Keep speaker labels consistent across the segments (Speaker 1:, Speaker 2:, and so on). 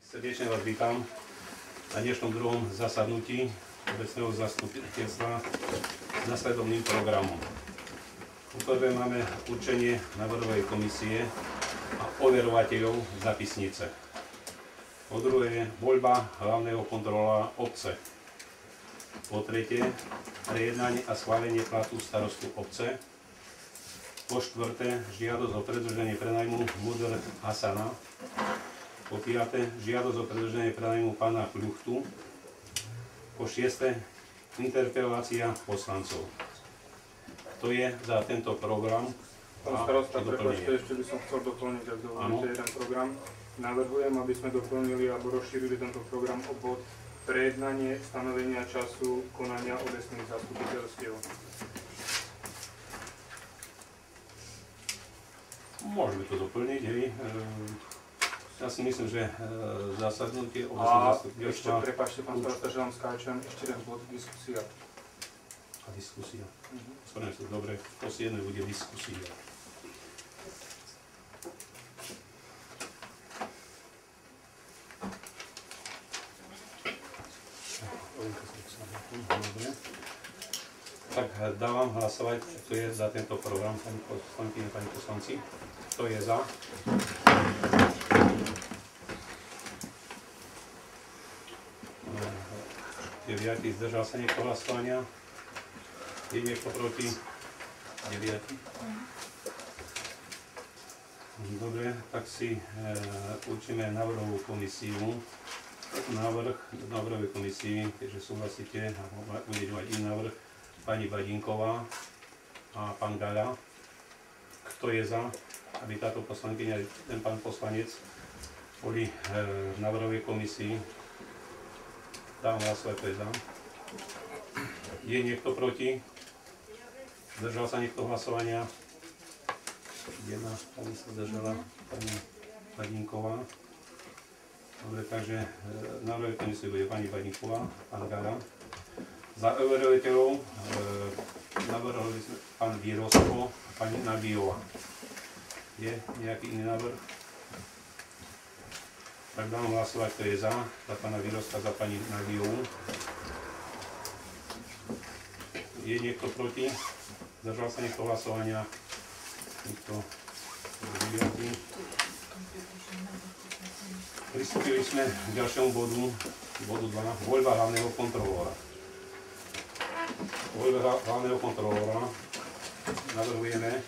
Speaker 1: Srdečne vás vítam na dnešnom druhom zasadnutí obecného zastupiteľstva s nasledovným programom. Poprvé máme určenie návrhovej komisie a overovateľov zapisnice. Po druhé, voľba hlavného kontrolóra obce. Po tretie, prejednanie a schválenie platu starostu obce. Po štvrté, žiadosť o predĺženie prenajmu Mudr Hasana. Po piaté, žiadosť o predĺženie prenajmu pána Pľuchtu. Po šieste, interpelácia poslancov. To je za tento program.
Speaker 2: Pán starosta, prepáčte, ešte by som chcel doplniť, ak dovolíte, jeden program. Navrhujem, aby sme doplnili alebo rozšírili tento program o bod prejednanie stanovenia času konania obecných zastupiteľstiev.
Speaker 1: Môžeme to doplniť, hej. Ja si myslím, že zasadnutie obecného zastupiteľstva...
Speaker 2: Ešte, prepáčte, pán starosta, že vám skáčem, ešte jeden bod, diskusia.
Speaker 1: A diskusia. Správne sa, dobre, po 7 bude diskusia. Dobre. Tak dávam hlasovať, kto je za tento program, pani poslankyne, pani poslanci. Kto je za? Deviatý, zdržal sa niekto hlasovania? Je niekto proti? 9. Dobre, tak si určíme návrhovú komisiu. Návrhovej komisii, keďže súhlasíte, a budete mať iný návrh, pani Badinková a pán Gaľa. Kto je za, aby táto poslankyňa, ten pán poslanec, boli v návrhovej komisii? Dám hlasovať, to je za. Je niekto proti? Zdržal sa niekto hlasovania? Jedna pani sa zdržala, pani Badinková. Dobre, takže návrhovej komisii bude pani Badinková, pán Gaľa. Za overovateľov navrhovali sme pán Výrozko a pani Nabíjová. Je nejaký iný návrh? Tak dám hlasovať, kto je za pána Výrozka, za pani Nabíjovú. Je niekto proti? Zdržal sa niekto hlasovania? Nikto. Pristúpili sme k ďalšiemu bodu 2, voľba hlavného kontrolóra. Voľba hlavného kontrolóra navrhujeme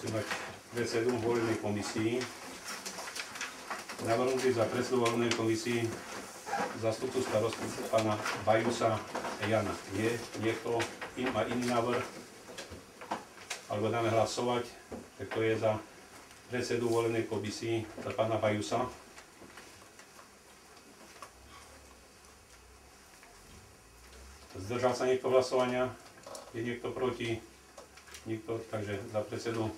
Speaker 1: mať predsedu voľnej komisii. Navrhnutý za predsedu voľnej komisii zástupcu starostu pána Bajusa Jana. Je niekto má iný návrh? Alebo dáme hlasovať, tak to je za predsedu voľnej komisii za pána Bajusa. Zdržal sa niekto hlasovania? Je niekto proti? Nikto, takže za predsedu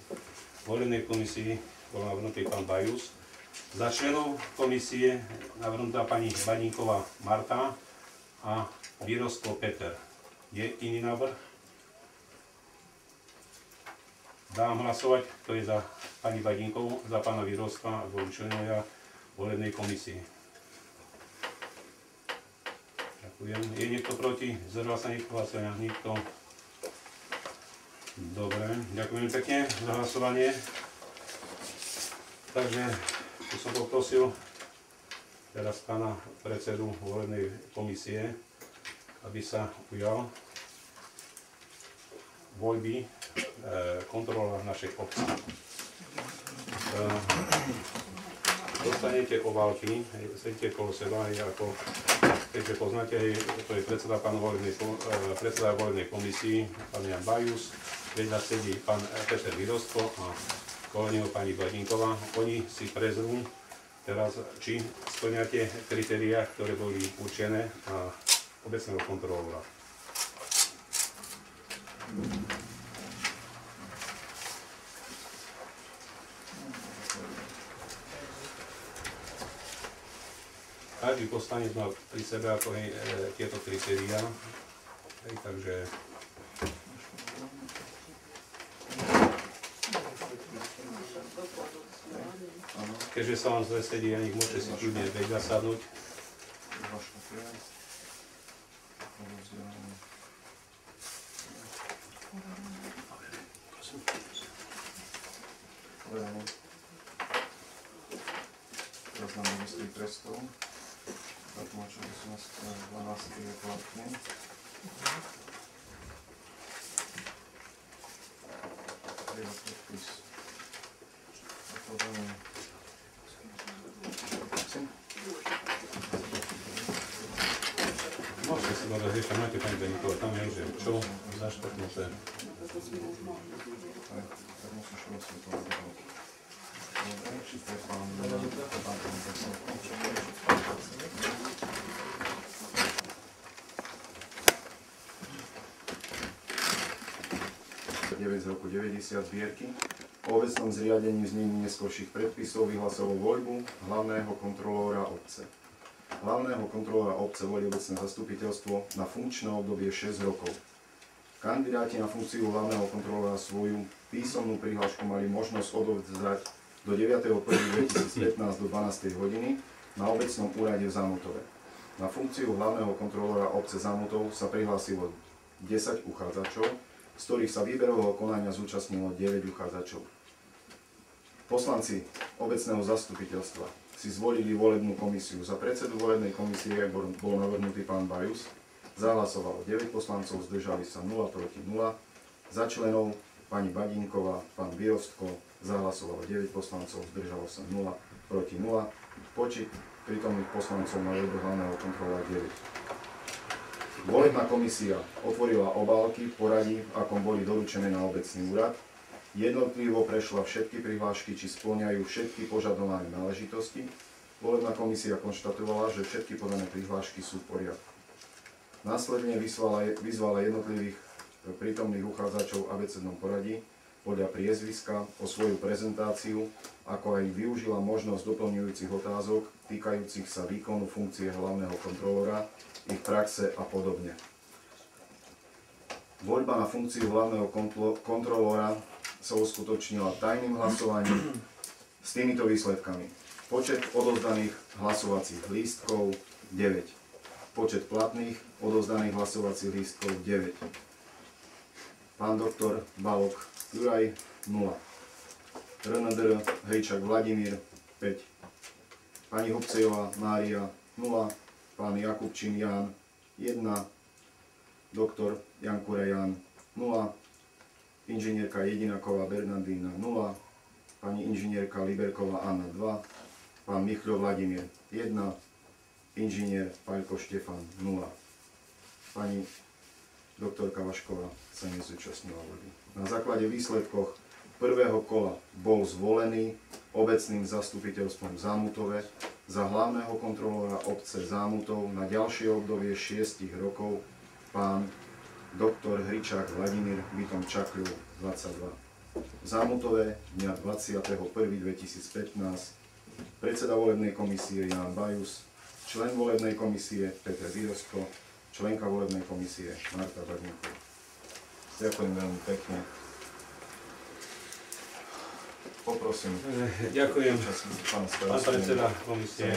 Speaker 1: voľnej komisii bol navrhnutý pán Bajus. Za členov komisie navrhnutá pani Badinková Marta a Výrozko Peter. Je iný návrh? Dám hlasovať, kto je za pani Badinkovú, za pána Výrozka a boli členovia voľnej komisie. Ďakujem. Je niekto proti? Zdržal sa niekto hlasovania? Nikto. Dobre, ďakujem pekne za hlasovanie. Takže tu som poprosil teraz pána predsedu voľnej komisie, aby sa ujal voľby kontrola našej obce. Dostanete obálky, sedíte kolo seba, ako keďže poznáte, to je predseda voľnej komisii, pán Jan Bajus, vedľa sedí pán Peter Výrozko a okolo neho pani Badinková. Oni si prezrú teraz, či splňate kritériá, ktoré boli určené na obecného kontrolóra. Každý poslanec má pri sebe ako tieto kritériá, takže keďže sa vám zle sedí, a nech môžete si kľudne vedľa sadnúť.
Speaker 3: Záznam ministrých trestov. Zatlumačili som z 12. je platný. Podpis.
Speaker 1: Môžete si dodať, ešte máte pani Beníková, tam je už čo zaštvrtnuté.
Speaker 3: Tak musíš rozsvetovať. Dobre, či to je pán z roku 90 zbierky. O obecnom zriadení v znení neskorších predpisov vyhlasoval voľbu hlavného kontrolóra obce. Hlavného kontrolóra obce volí obecné zastupiteľstvo na funkčné obdobie 6 rokov. Kandidáti na funkciu hlavného kontrolóra svoju písomnú prihlášku mali možnosť odovzdať do 9.1.2015 do 12. hodiny na obecnom úrade v Zámutove. Na funkciu hlavného kontrolóra obce Zámutov sa prihlásilo 10 uchádzačov, z ktorých sa výberového konania zúčastnilo 9 uchádzačov. Poslanci obecného zastupiteľstva si zvolili volebnú komisiu. Za predsedu volebnej komisie bol navrhnutý pán Bajus. Zahlasovalo 9 poslancov, zdržali sa 0 proti 0. Za členov pani Badínková, pán Bielsko, zahlasovalo 9 poslancov, zdržalo sa 0 proti 0. Počet prítomných poslancov na voľbu hlavného kontrolóra 9. Volebná komisia otvorila obálky v poradí, v akom boli doručené na obecný úrad. Jednotlivo prešla všetky prihlášky, či spĺňajú všetky požadované náležitosti. Volebná komisia konštatovala, že všetky podané prihlášky sú v poriadku. Následne vyzvala jednotlivých prítomných uchádzačov v abecednom poradí podľa priezviska o svoju prezentáciu, ako aj využila možnosť doplňujúcich otázok týkajúcich sa výkonu funkcie hlavného kontrolóra, ich praxe a podobne. Voľba na funkciu hlavného kontrolóra sa uskutočnila tajným hlasovaním s týmito výsledkami. Počet odovzdaných hlasovacích lístkov 9. Počet platných odovzdaných hlasovacích lístkov 9. Pán doktor Balok Juraj 0. RNDR Hejčak Vladimír 5. Pani Hubcejová Mária 0. Pán Jakubčín Ján 1. Doktor Jankura Ján 0. Inžinierka Jedináková Bernardína 0. Pani inžinierka Liberková Anna 2. Pán Michľo Vladimír 1. Inžinier Paľko Štefan 0. Pani doktorka Vašková sa nezúčastnila voľby. Na základe výsledkoch prvého kola bol zvolený obecným zastupiteľstvom v Zámutove za hlavného kontrolóra obce Zámutov na ďalšie obdobie 6 rokov pán doktor Hričák Vladimír bytom Čakľov 22. V Zámutove dňa 21.2015 predseda volebnej komisie Ján Bajus, člen volebnej komisie Peter Bielsko, členka volebnej komisie Marta Badníková. Ďakujem veľmi pekne. Poprosím.
Speaker 1: Ďakujem, pán predseda komisie.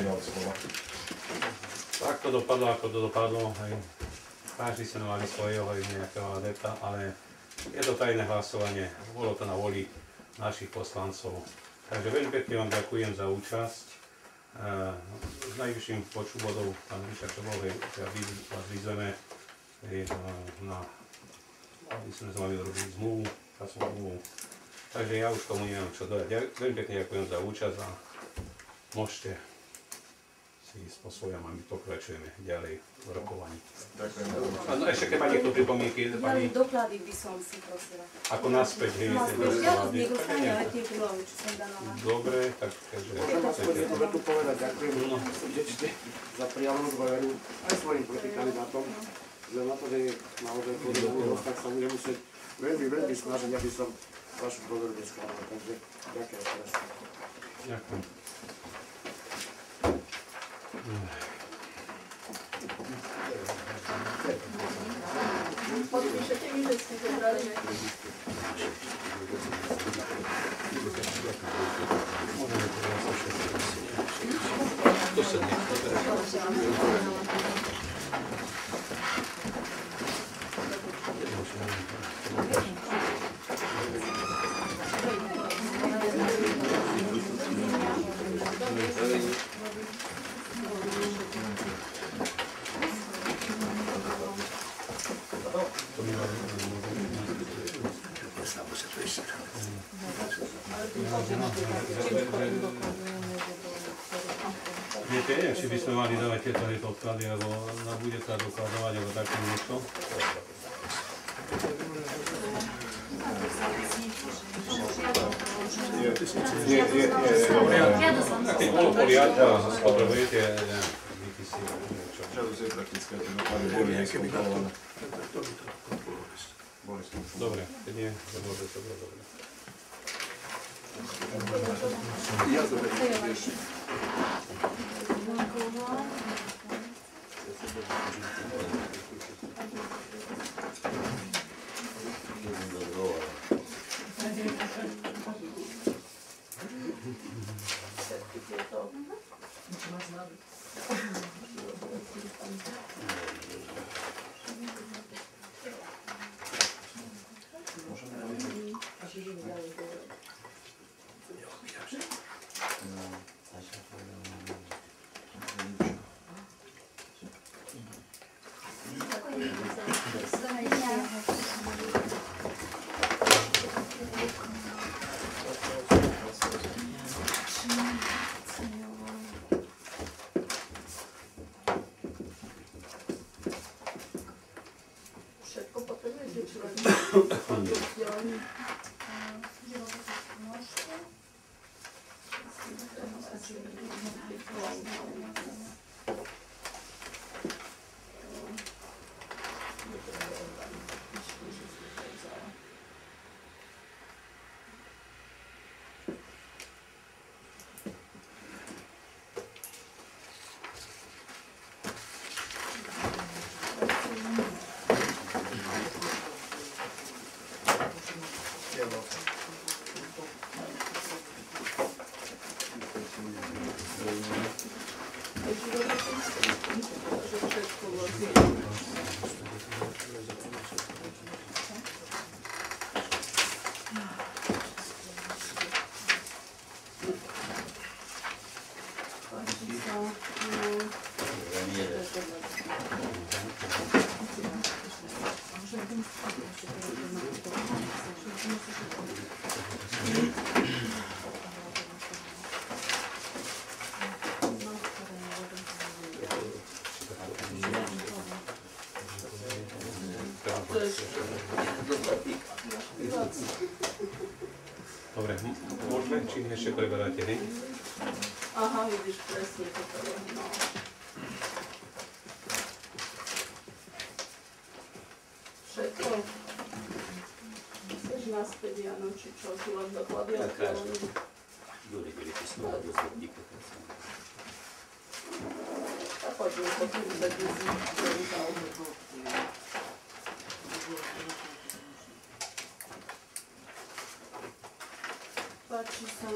Speaker 1: Tak to dopadlo, ako to dopadlo. Každý sa mali svojho nejakého adepta, ale je to tajné hlasovanie. Bolo to na voli našich poslancov. Takže veľmi pekne vám ďakujem za účasť. S najvyšším počtu bodov, pán Ríšak, čo bol, vás vyzveme, aby sme mali robiť zmluvu, Takže ja už tomu neviem čo dodať. Veľmi pekne ďakujem za účasť a môžete si ísť po svojom a my pokračujeme ďalej v rokovaní.
Speaker 3: Ďakujem.
Speaker 1: No ešte keď má niekto pripomienky, pani...
Speaker 4: Doklady by som si prosila.
Speaker 1: Ako naspäť, hej, dobre, tak keďže...
Speaker 5: Môžem vás vetu povedať, ďakujem srdečne za prijavenú dôveru aj svojim protikandidátom, že na to, že je naozaj podobný tak sa budem musieť veľmi snažiť, aby som vašu dôveru nesklamal. Takže ďakujem teraz.
Speaker 1: Ďakujem.
Speaker 4: Podpíšete mi, že ste zobrali, že?
Speaker 1: Môžeme to zase všetko. Viete, či by sme mali dávať tieto podklady, alebo bude sa dokladovať, alebo také niečo? Tak keď bolo poriadku a potrebujete vypisy, niečo.
Speaker 3: Žiadosť je praktické, tie doklady boli neskontrolované.
Speaker 1: Dobre, keď nie, to môže to bolo dobre.
Speaker 3: Ja zoberiem.
Speaker 1: Dobre, môžeme, či ešte preberáte, hej?
Speaker 4: Aha, vidíš, presne toto je, no. Všetko. Chceš naspäť, Jano, či čo, tu len doklady aktuálne. A poďme po tým bednici, ktorý dal. Páči sa.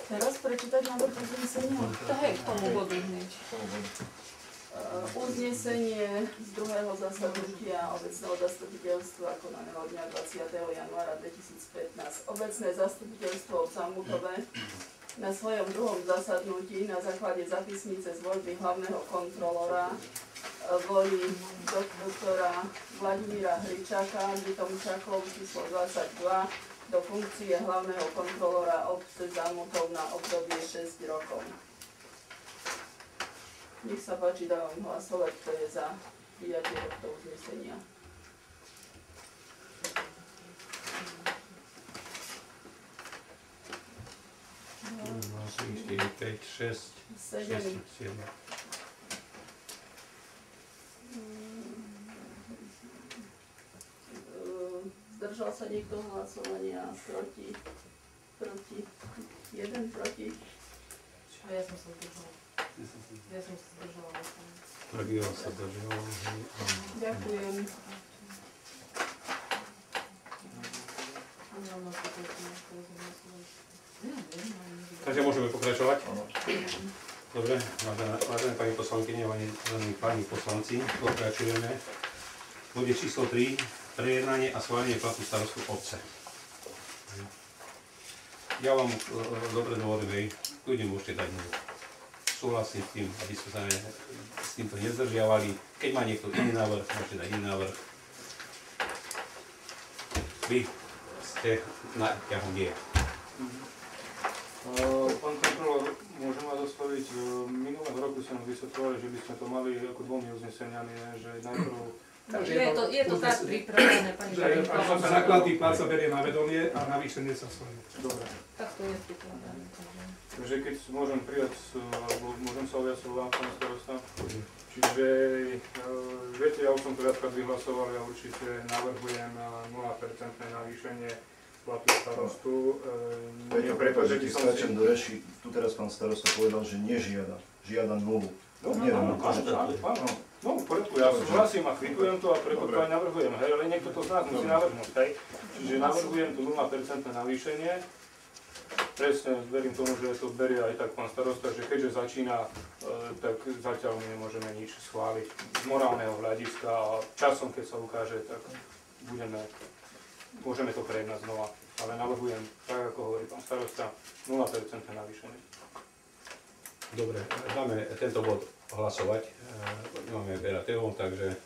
Speaker 4: Teraz prečítať návrh uznesenia? To hej, k tomu bodu hneď. Uznesenie z druhého zasadnutia obecného zastupiteľstva konaného dňa 20. januára 2015. Obecné zastupiteľstvo v Zamutove na svojom druhom zasadnutí na základe zapisnice z voľby hlavného kontrolora volí doktora Vladimíra Hričáka, Tomčákov číslo 22, do funkcie hlavného kontrolora obce Zamutov na obdobie 6 rokov. Nech sa páči, dávam hlasovať, kto je za prijatie tohto uznesenia.
Speaker 1: 5, 6, 7.
Speaker 4: Zdržal sa niekto hlasovania proti? Jeden proti?
Speaker 6: A ja som sa zdržala.
Speaker 1: Tak ja sa zdržal.
Speaker 4: Ďakujem.
Speaker 1: Takže môžeme pokračovať? Dobre, vážené pani poslankyne, vážení páni poslanci, pokračujeme. Bude číslo 3, prejednanie a schválenie platu starostu obce. Ja vám dobre hovorím, kľudne môžete dať nulu. Súhlasím s tým, aby ste sa s týmto nezdržiavali. Keď má niekto iný návrh, môžete dať iný návrh. Vy ste na ťahu nie.
Speaker 2: Pán kontrolór, môžem vás osloviť. Minulého roku som vysvetľovali, že by sme to mali ako dvomi uzneseniami, že najprv...
Speaker 6: Je to tak pripravené, pani Barinková.
Speaker 7: Základný plat sa berie na vedomie a navýšenie sa schváli.
Speaker 2: Dobre.
Speaker 6: Tak to je pripravené.
Speaker 2: Takže keď môžem prijať, alebo môžem sa ujať slova, pán starosta. Čiže, viete, ja už som to viackrát vyhlasoval, ja určite navrhujem 0% navýšenie platu starostu.
Speaker 3: Prepáč, že ti skáčem do reši. Tu teraz pán starosta povedal, že nežiada. Žiada nulu.
Speaker 2: No, v poriadku, ja súhlasím a kvitujem to a preto to aj navrhujem, hej, ale niekto to z nás musí navrhnúť, hej. Čiže navrhujem tu 0% navýšenie. Presne, verím tomu, že to berie aj tak pán starosta, že keďže začína, tak zatiaľ my nemôžeme nič schváliť z morálneho hľadiska a časom, keď sa ukáže, tak môžeme to prejednať znova. Ale navrhujem, tak ako hovorí pán starosta, 0% navýšenie.
Speaker 1: Dobre, dáme tento bod hlasovať. Nemáme veľa témov, takže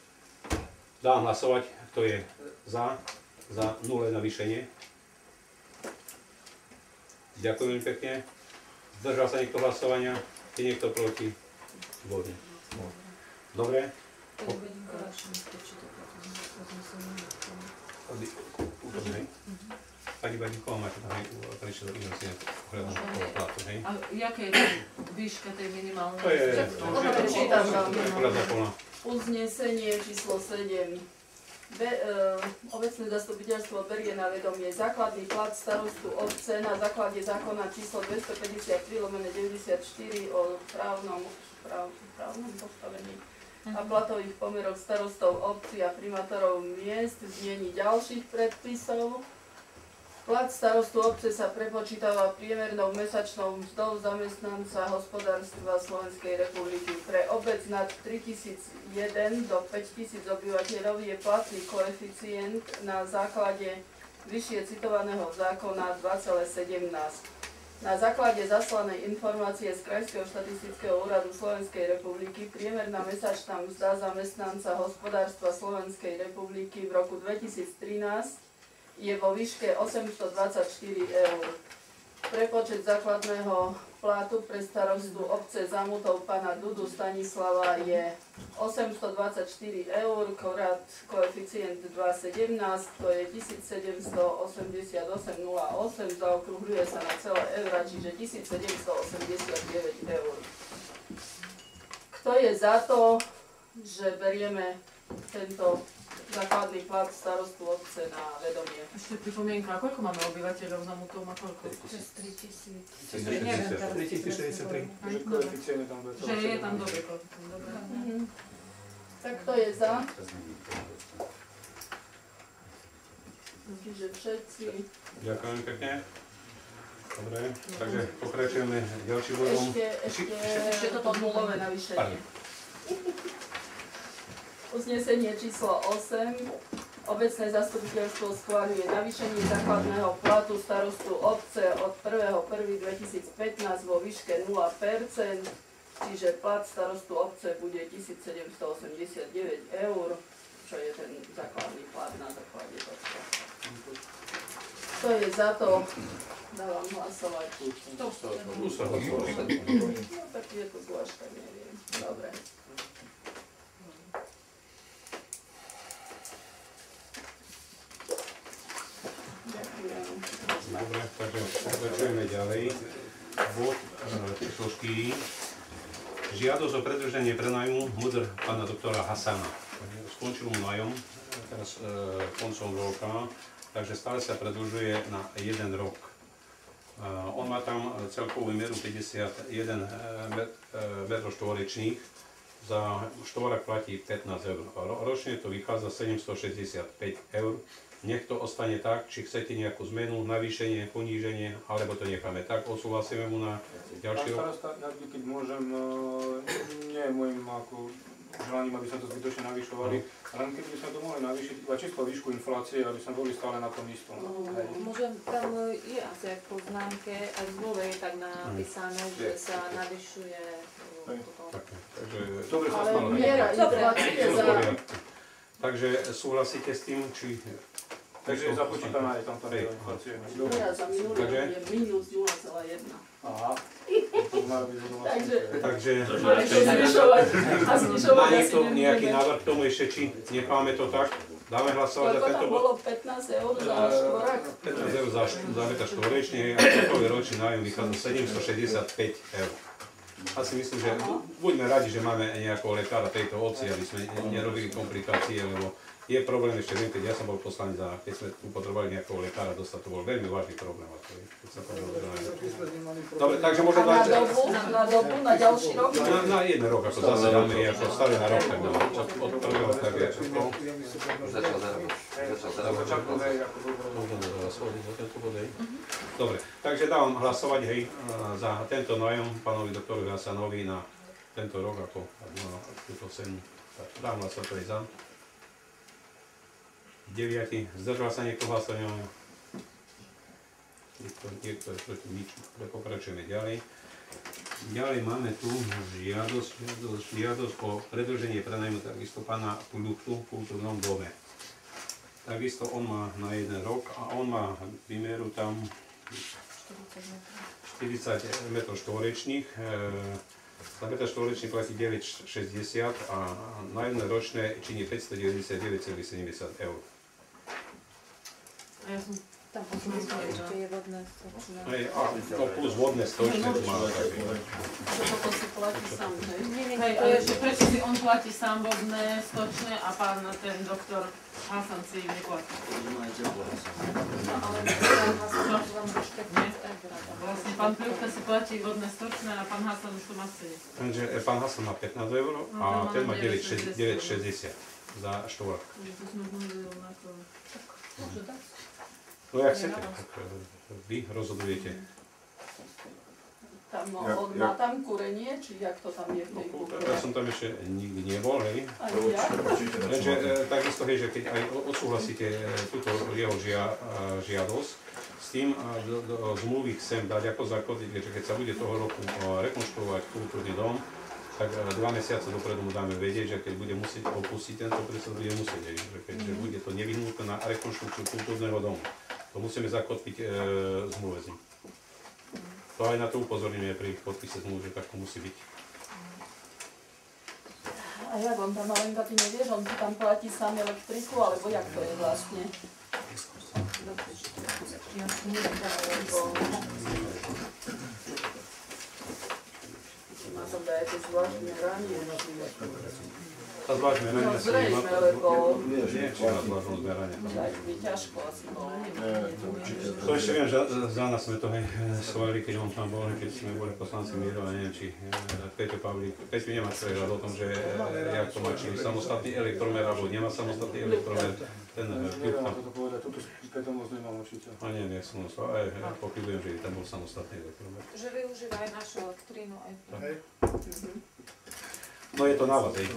Speaker 1: dám hlasovať, kto je za nulé navýšenie. Ďakujem pekne. Zdržal sa niekto hlasovania? Je niekto proti? Výborne. Dobre. Pani Barinková, máte tam aj prečo do iného ohľadom toho platu, hej?
Speaker 6: A jaké je výška tej minimálnej?
Speaker 1: To je
Speaker 4: Čítam vám.
Speaker 1: podľa zákona.
Speaker 4: Uznesenie číslo 7. Obecné zastupiteľstvo berie na vedomie základný plat starostu obce na základe zákona číslo 253/94 o právnom postavení a platových pomeroch starostov obcí a primátorov miest v znení ďalších predpisov. Plat starostu obce sa prepočítava priemernou mesačnou mzdou zamestnanca hospodárstva Slovenskej republiky. Pre obec nad 3001 do 5000 obyvateľov je platný koeficient na základe vyššie citovaného zákona 2,17. Na základe zaslanej informácie z Krajského štatistického úradu Slovenskej republiky priemerná mesačná mzda zamestnanca hospodárstva Slovenskej republiky v roku 2013 je vo výške 824 eur. Prepočet základného plátu pre starostu obce Zamutov pána Dudu Stanislava je 824 eur, krát koeficient 2,17, to je 1788,08, zaokrúhľuje sa na celé eura, čiže 1789 eur. Kto je za to, že berieme tento základný plat starostu obce na vedomie?
Speaker 6: Ešte pripomienka, koľko máme obyvateľov za Mutov, má koľko?
Speaker 8: Cez 3000.
Speaker 6: Neviem teraz.
Speaker 7: 3063.
Speaker 2: Takže koeficient je tam 2,7.
Speaker 6: Že je tam dobrý koeficient, dobre.
Speaker 4: Tak kto je za? Čiže všetci.
Speaker 1: Ďakujem pekne. Dobre, takže pokračujeme ďalším bodom.
Speaker 4: Ešte toto nulové navýšenie. Uznesenie číslo 8. Obecné zastupiteľstvo schváľuje navýšenie základného platu starostu obce od 1.1.2015 vo výške 0%, čiže plat starostu obce bude 1789 eur, čo je ten základný plat na základe tohto. Kto je za to? Dávam hlasovať.
Speaker 1: Tu sa hlasovalo.
Speaker 4: No tak je to zvlášť, neviem. Dobre.
Speaker 1: Dobre, takže pokračujeme ďalej. Bod číslo 4. Žiadosť o predĺženie prenajmu MUDr. pána doktora Hasana. Skončil mu nájom teraz koncom roka, takže stále sa predĺžuje na 1 rok. On má tam celkovú mieru 51 m2, za štvorák platí 15 eur. Ročne to vychádza 765 eur. Nech to ostane tak, či chcete nejakú zmenu, navýšenie, poníženie, alebo to necháme tak, odsúhlasíme mu na ďalší rok.
Speaker 2: Pán starosta, keď môžem, nie je môjim ako želaním, aby sme to zbytočne navyšovali. Len keby sme to mohli navýšiť iba čisto výšku inflácie, aby sme boli stále na tom istom.
Speaker 6: Môžem, tam je asi aj v poznámke, aj v zmluve je tak napísané, že sa navyšuje toto.
Speaker 1: Dobre sa
Speaker 4: Ale
Speaker 1: stalo.
Speaker 4: miera inflácie za...
Speaker 1: Takže súhlasíte s tým, či...
Speaker 2: Takže je započítaná aj tam tá miera inflácie.
Speaker 4: Miera za minulý rok je minus 0,1.
Speaker 2: Aha.
Speaker 1: Takže...
Speaker 4: Máme to zvyšovať. A zvyšovať
Speaker 1: Má
Speaker 4: asi
Speaker 1: niekto nejaký
Speaker 4: nebudeme.
Speaker 1: návrh k tomu ešte, či necháme to tak? Dáme hlasovať za
Speaker 4: Koľko
Speaker 1: tento
Speaker 4: tam
Speaker 1: bod?
Speaker 4: bolo? 15 eur za štvorák?
Speaker 1: 15 eur za meter štvorečný a celkový ročný nájom vychádza 765 eur. Asi myslím, že buďme radi, že máme nejakého lekára tejto obci, aby sme nerobili komplikácie, lebo je problém ešte, viem, keď ja som bol poslanec a keď sme tu potrebovali nejakého lekára dostať, to bol veľmi vážny problém. Dobre, takže
Speaker 4: A
Speaker 1: môžem
Speaker 4: na
Speaker 1: dať...
Speaker 4: dobu, na ďalší rok?
Speaker 1: Na jeden rok, ako zase dáme, ako stále na rok, tak dáme. Od prvého tak je.
Speaker 8: Začal zarábať.
Speaker 1: Dobre, takže dávam hlasovať, hej, za tento nájom pánovi doktorovi Hasanovi na tento rok, ako na túto cenu. Dám hlasovať, to je za. 9. Zdržal sa niekto hlasovania? Niekto je proti nič. Pokračujeme ďalej. Ďalej máme tu žiadosť o predĺženie prenajmu takisto pána Pluchtu v kultúrnom dome. Takisto on má na 1 rok a on má výmeru tam 40 m štvorečných. Za meter štvorečný platí 9,60 a na 1 ročné činí 599,70 eur.
Speaker 6: A ja som tam posunula, ešte je vodné stočné.
Speaker 1: A to plus vodné stočné tu má.
Speaker 4: Že toto si platí sám, hej?
Speaker 9: Hej, ale že prečo si on platí sám vodné, stočné a pán ten doktor Hasan si neplatí?
Speaker 6: No ale vám rešpektuje tak rada.
Speaker 9: Vlastne pán Pluchta si platí vodné, stočné a pán Hasan už to má chce.
Speaker 1: Takže pán Hasan má 15 eur a ten má 9,60 za štvorák.
Speaker 9: To sme boli rovnako.
Speaker 6: Môže dať?
Speaker 1: No jak chcete, tak vy rozhodujete.
Speaker 4: Tam, má tam kúrenie, či jak to tam je v tej kultúre?
Speaker 1: Ja som tam ešte nikdy nebol, hej.
Speaker 4: Aj jak?
Speaker 1: Takže takisto, hej, že keď aj odsúhlasíte túto jeho žiadosť, s tým do zmluvy chcem dať ako zakotviť, že keď sa bude toho roku rekonštruovať kultúrny dom, tak 2 mesiace dopredu mu dáme vedieť, že keď bude musieť opustiť tento prísad, bude musieť, že keďže bude to nevyhnutné na rekonštrukciu kultúrneho domu. To musíme zakotviť zmluve s ním. To aj na to upozorníme pri podpise zmluvy, že tak to musí byť.
Speaker 4: A jak on tam malenka, ty nevieš, on si tam platí sám elektriku, alebo jak to je vlastne?
Speaker 6: Ja si neviem,
Speaker 4: Má to dajaké zvláštne ranie.
Speaker 1: Tá zvláštne
Speaker 4: No
Speaker 1: meranie
Speaker 4: zrejme, lebo
Speaker 1: nie, či má zvláštne meranie.
Speaker 4: tak by ťažko asi bolo.
Speaker 1: To ešte viem, že za nás sme to schválili, keď on tam bol, keď sme boli poslanci Miro, a neviem, či Peťo Pavlík, Peťo nemá prehľad o tom, že jak to má, či samostatný elektromer, alebo nemá samostatný elektromer, ten kľúb tam.
Speaker 2: Toto povedať, toto Peťo moc nemám určite.
Speaker 1: A neviem, jak som to, aj pochybujem, že tam bol samostatný elektromer.
Speaker 6: že využíva aj našu elektrínu, aj to.
Speaker 1: No je to na vás, hej,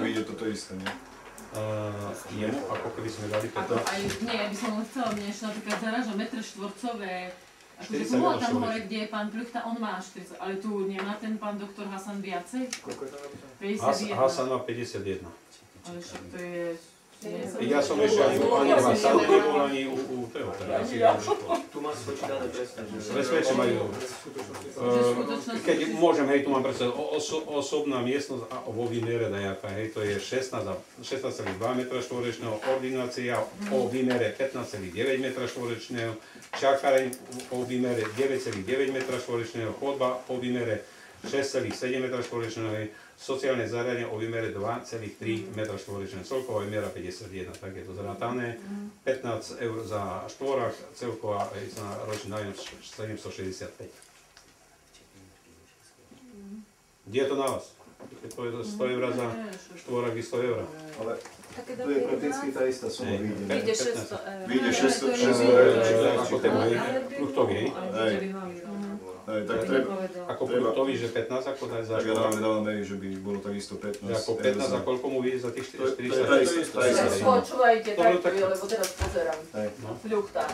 Speaker 3: Vyjde toto isté, nie?
Speaker 1: jemu, ako keby sme dali
Speaker 9: Ako
Speaker 1: toto.
Speaker 9: aj, nie, ja by som len chcela, mne ešte napríklad zaráža metre štvorcové, akože
Speaker 1: 40
Speaker 9: som bola tam
Speaker 1: štvorcových.
Speaker 9: hore, kde je pán Pluchta, on má 40, ale tu nemá ten pán doktor Hasan viacej?
Speaker 2: Koľko je tam napísané?
Speaker 9: 51.
Speaker 1: Hasan má 51.
Speaker 9: Ale však to je...
Speaker 1: Ja som ešte ani u Hasana nebol, ani u toho, teda asi
Speaker 8: Tu má spočítané presne, že...
Speaker 1: Bezpečne majú. Keď môžem, hej, tu mám predsa osobná miestnosť a vo výmere dajaká, hej, to je 16,2 m2, ordinácia o výmere 15,9 m2, čakareň o výmere 9,9 m2, chodba o výmere 6,7 m2, sociálne zariadenie o výmere 2,3 m2, celková výmera 51, tak je to zrátané. 15 eur za štvorák, celková ročný nájom 765. Kde je to na vás? Keď to je 100 eur za štvorák je 100 eur.
Speaker 3: Ale tu je prakticky tá istá suma, vyjde.
Speaker 6: Vyjde 600 eur.
Speaker 3: Vyjde 600 eur.
Speaker 1: Ako ten môj Pluchtový, hej?
Speaker 3: Tak treba,
Speaker 1: Ako Pluchtový, že 15, ako daj za
Speaker 3: tak ja
Speaker 1: štvorák.
Speaker 3: dávame, že by bolo takisto 15
Speaker 1: Že ako 15 a koľko mu vyjde za tých 40?
Speaker 4: Teraz počúvajte
Speaker 1: Dobre,
Speaker 4: takto, lebo teraz pozerám. Ľuchta.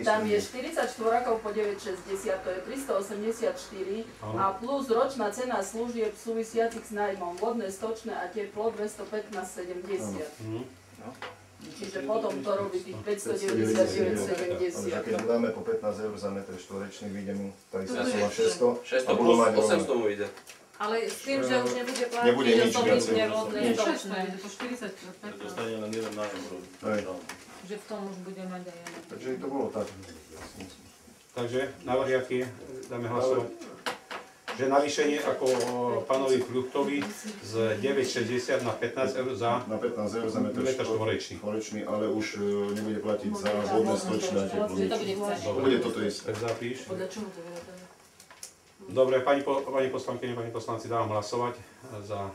Speaker 4: Tam je 44 po 9,60, to je 384 a plus ročná cena služieb súvisiacich s nájmom, vodné, stočné a teplo 215,70. Čiže potom to robí tých 599,70.
Speaker 3: Ale keď mu dáme po 15 eur za metr štvorečný, vyjde mu tá istá suma 600
Speaker 8: 600 plus 800 mu ide.
Speaker 6: Ale s tým, že už nebude
Speaker 3: Nebude
Speaker 6: platiť
Speaker 3: nič
Speaker 6: osobitne
Speaker 3: viacej.
Speaker 6: vodné,
Speaker 9: Nie,
Speaker 6: stočné.
Speaker 9: ide po 40 15.
Speaker 10: Dostane len jeden nájom.
Speaker 6: Že v tom už bude mať aj jeden.
Speaker 3: Takže to bolo tak.
Speaker 1: Takže návrh aký je? Dáme hlasovať. Že navýšenie ako pánovi Pluchtovi z 9,60 na 15 eur za
Speaker 3: Na 15 eur za metr
Speaker 1: štvorečný.
Speaker 3: štvorečný, ale už nebude platiť za vodné, stočné a teplo.
Speaker 6: Že to bude chcieť.
Speaker 3: Bude toto isté.
Speaker 1: Tak zapíš.
Speaker 6: Podľa čoho to bude?
Speaker 1: Dobre, pani poslankyne, pani poslanci, dávam hlasovať za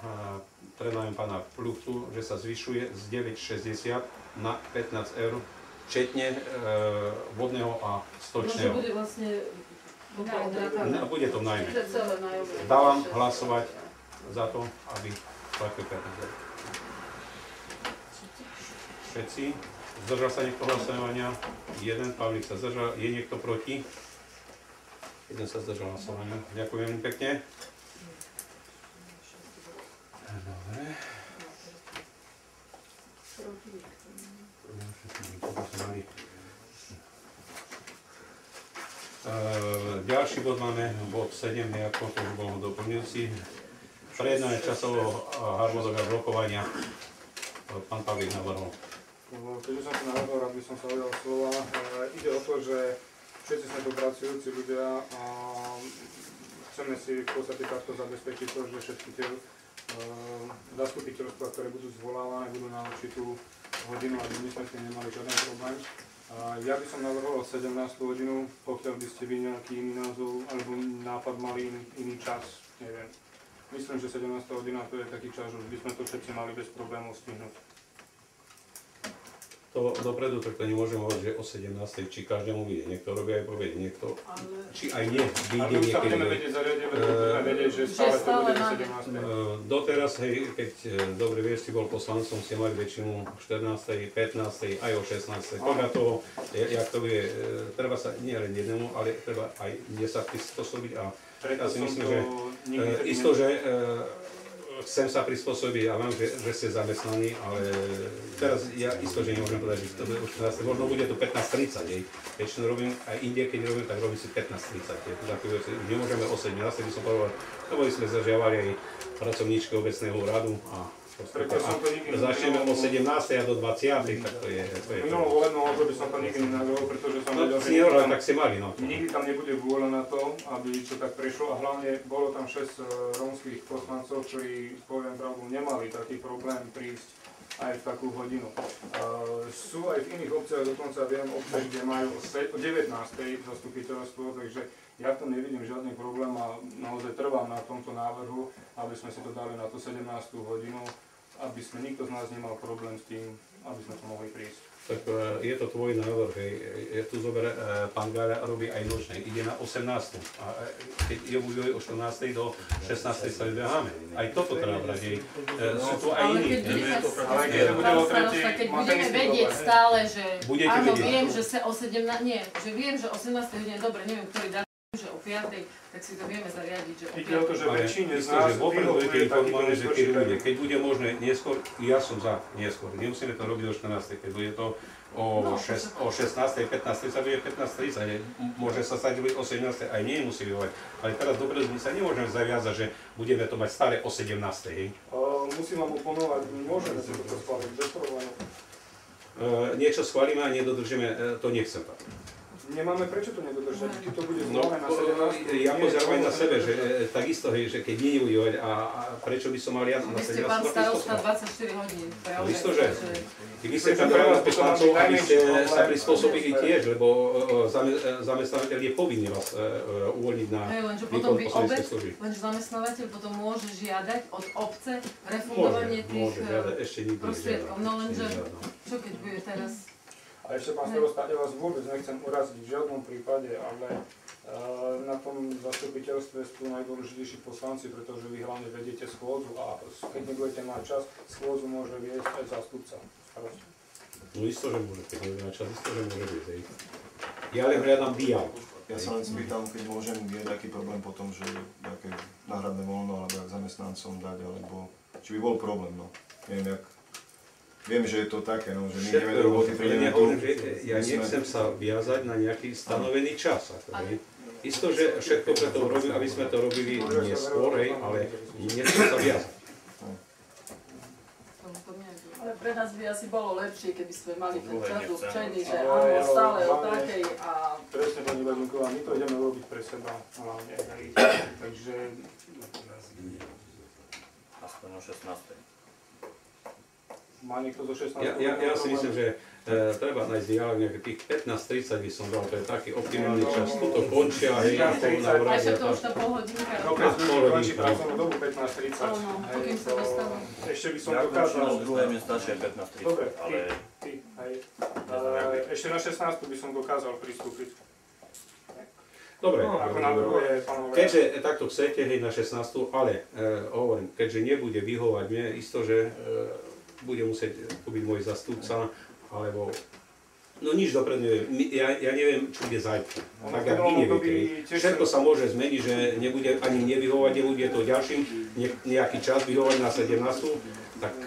Speaker 1: prenájom pána Pluchtu, že sa zvyšuje z 9,60 na 15 eur, včetne vodného a stočného.
Speaker 9: Bude vlastne
Speaker 1: Bude to v nájme. Dávam hlasovať za to, aby platil 15 eur. Všetci. Zdržal sa niekto hlasovania? Jeden, Pavlík sa zdržal. Je niekto proti? Jeden sa zdržal hlasovania. Ďakujem veľmi pekne. Dobre. Ďalší bod máme, bod 7, ako to už bol doplňujúci. Prejednanie časového harmonogramu blokovania. Pán Pavlík navrhol.
Speaker 2: Keďže som si navrhol, rád by som sa ujal slova. Ide o to, že všetci sme tu pracujúci ľudia a chceme si v podstate takto zabezpečiť to, že všetky tie zastupiteľstva, ktoré budú zvolávané, budú na určitú hodinu, aby my sme s tým nemali žiaden problém. Ja by som navrhol 17. hodinu, pokiaľ by ste vy nejaký iný názov alebo nápad mali iný čas, neviem. Myslím, že 17. hodina to je taký čas, že by sme to všetci mali bez problémov stihnúť.
Speaker 1: To dopredu takto nemôžem hovoriť, že o 17. či každému vyjde. Niekto robí aj povede, niekto, či aj nie, vyjde niekedy.
Speaker 2: Ale už sa budeme vedieť zariadiť, budeme vedieť, že stále to bude 17.
Speaker 1: Doteraz, hej, keď dobre vieš, si bol poslancom, ste mali väčšinu 14., 15., aj o 16. Podľa toho, jak to je, treba sa nie len jednému, ale treba aj mne sa prispôsobiť a ja si myslím, že isto, že chcem sa prispôsobiť a vám, že ste zamestnaní, ale teraz ja isto, že nemôžem povedať, že to bude už 14. Možno bude to 15:30, hej. Väčšinou robím, aj inde, keď robím, tak robím si 15:30. Nemôžeme o 17, by som povedal, lebo sme zdržiavali aj pracovníčky obecného úradu a začneme o 17. a do 20. tak to je
Speaker 2: Minulú volebnú obdobie by som to nikdy nenavrhol, pretože som vedel, že
Speaker 1: tak si mali,
Speaker 2: nikdy tam nebude vôľa na to, aby to tak prešlo a hlavne bolo tam 6 rómskych poslancov, ktorí, poviem pravdu, nemali taký problém prísť aj v takú hodinu. Sú aj v iných obciach, dokonca viem obce, kde majú o 19. zastupiteľstvo, takže ja v tom nevidím žiadny problém a naozaj trvám na tomto návrhu, aby sme si to dali na tú 17. hodinu, aby sme nikto z nás nemal problém s tým, aby sme to mohli prísť.
Speaker 1: Tak je to tvoj návrh, hej. Tu zober, pán Gáľa robí aj nočné, ide na 18. A keď je o 14. do 16. sa vybeháme. Aj toto treba brať, hej. Sú tu aj iní.
Speaker 2: Ale keď
Speaker 9: budeme vedieť stále, že áno,
Speaker 1: vedieť.
Speaker 9: viem, že sa o 17, nie, že viem, že o 18. hodine, dobre, neviem, ktorý dátum, že o 5. tak si to vieme zariadiť, že o 5.
Speaker 2: Ide o to, že väčšine z nás vyhovuje takýto neskorší termín.
Speaker 1: Keď bude možné neskôr, ja som za neskôr. Nemusíme to robiť o 14. Keď bude to o 16. 15. sa bude 15:30. Môže sa stať, že bude o 17. aj nie musí vyhovať. Ale teraz dobre, my sa nemôžeme zaviazať, že budeme to mať stále o 17.
Speaker 2: Musím vám oponovať, môžeme si to schváliť bez problémov.
Speaker 1: Niečo schválime a nedodržíme, to nechcem tak.
Speaker 2: Nemáme prečo to nedodržať, keď to bude
Speaker 1: No,
Speaker 2: zvolené na 17.
Speaker 1: ja pozerám aj na sebe, že takisto, hej, že keď nie je a prečo by som mal ja na
Speaker 9: Vy ste
Speaker 1: 17
Speaker 9: pán starosta
Speaker 1: spôsob?
Speaker 9: 24 hodín.
Speaker 1: No isto, že vy ste tam pre vás poslancov, aby ste sa prispôsobili tiež, lebo zamestnávateľ je povinný vás uvoľniť na
Speaker 9: Hej, lenže
Speaker 1: výkon
Speaker 9: potom vy
Speaker 1: poslaneckej
Speaker 9: obec,
Speaker 1: služby.
Speaker 9: lenže zamestnávateľ potom môže žiadať od obce refundovanie tých
Speaker 1: Môže, žiadať, ešte nikdy
Speaker 9: prostriedkov. No lenže,
Speaker 1: nežiadal.
Speaker 9: čo keď bude teraz?
Speaker 2: A ešte pán starosta, ja vás vôbec nechcem uraziť v žiadnom prípade, ale na tom zastupiteľstve sú najdôležitejší poslanci, pretože vy hlavne vediete schôdzu a keď nebudete mať čas, schôdzu môže viesť aj zástupca starosta.
Speaker 1: No isto, že môže, keď nebude na čas, isto, že môže byť, hej. Ja len hľadám diál.
Speaker 3: Ja sa len spýtam, keď môžem, je taký problém potom, že nejaké náhradné voľno, alebo jak zamestnancom dať, alebo či by bol problém, no. Viem, že je to také, no, že my ideme do roboty, prídeme tu.
Speaker 1: Ja nechcem sa viazať na nejaký stanovený čas. Isto, že všetko preto robím, aby sme to robili neskôr, ale nechcem sa viazať.
Speaker 4: Ale pre nás by asi bolo lepšie, keby sme mali ten čas určený, že áno, stále o takej a...
Speaker 2: Presne, pani Badinková, my to ideme robiť pre seba hlavne, takže...
Speaker 8: Aspoň o 16.
Speaker 2: Má niekto zo 16?
Speaker 1: Ja si myslím, že treba nájsť dialog nejakých 15:30 by som dal, to je taký optimálny čas. Tuto končia, hej, a to na
Speaker 9: Aj
Speaker 1: vrát.
Speaker 9: sa to už tá polhodinka.
Speaker 2: No, keď ľudí končí pracovnú dobu 15:30.
Speaker 9: Pokým sa dostanú.
Speaker 2: Ešte by som
Speaker 8: Ja
Speaker 2: dokázal...
Speaker 8: končím z druhé miesta, že 15:30,
Speaker 2: Dobre,
Speaker 8: ale...
Speaker 2: ty, hej. Ešte na 16 by som dokázal pristúpiť.
Speaker 1: Dobre,
Speaker 2: Ako navrhuje pán Oleja.
Speaker 1: keďže takto chcete, hej, na 16, ale hovorím, keďže nebude vyhovať mne, isto, že bude musieť byť môj zastupca, alebo... No nič dopredu neviem, ja neviem, čo bude zajtra, tak jak vy neviete. Všetko sa môže zmeniť, že nebude ani nevyhovať, nebude to ďalším nejaký čas vyhovať na 17, tak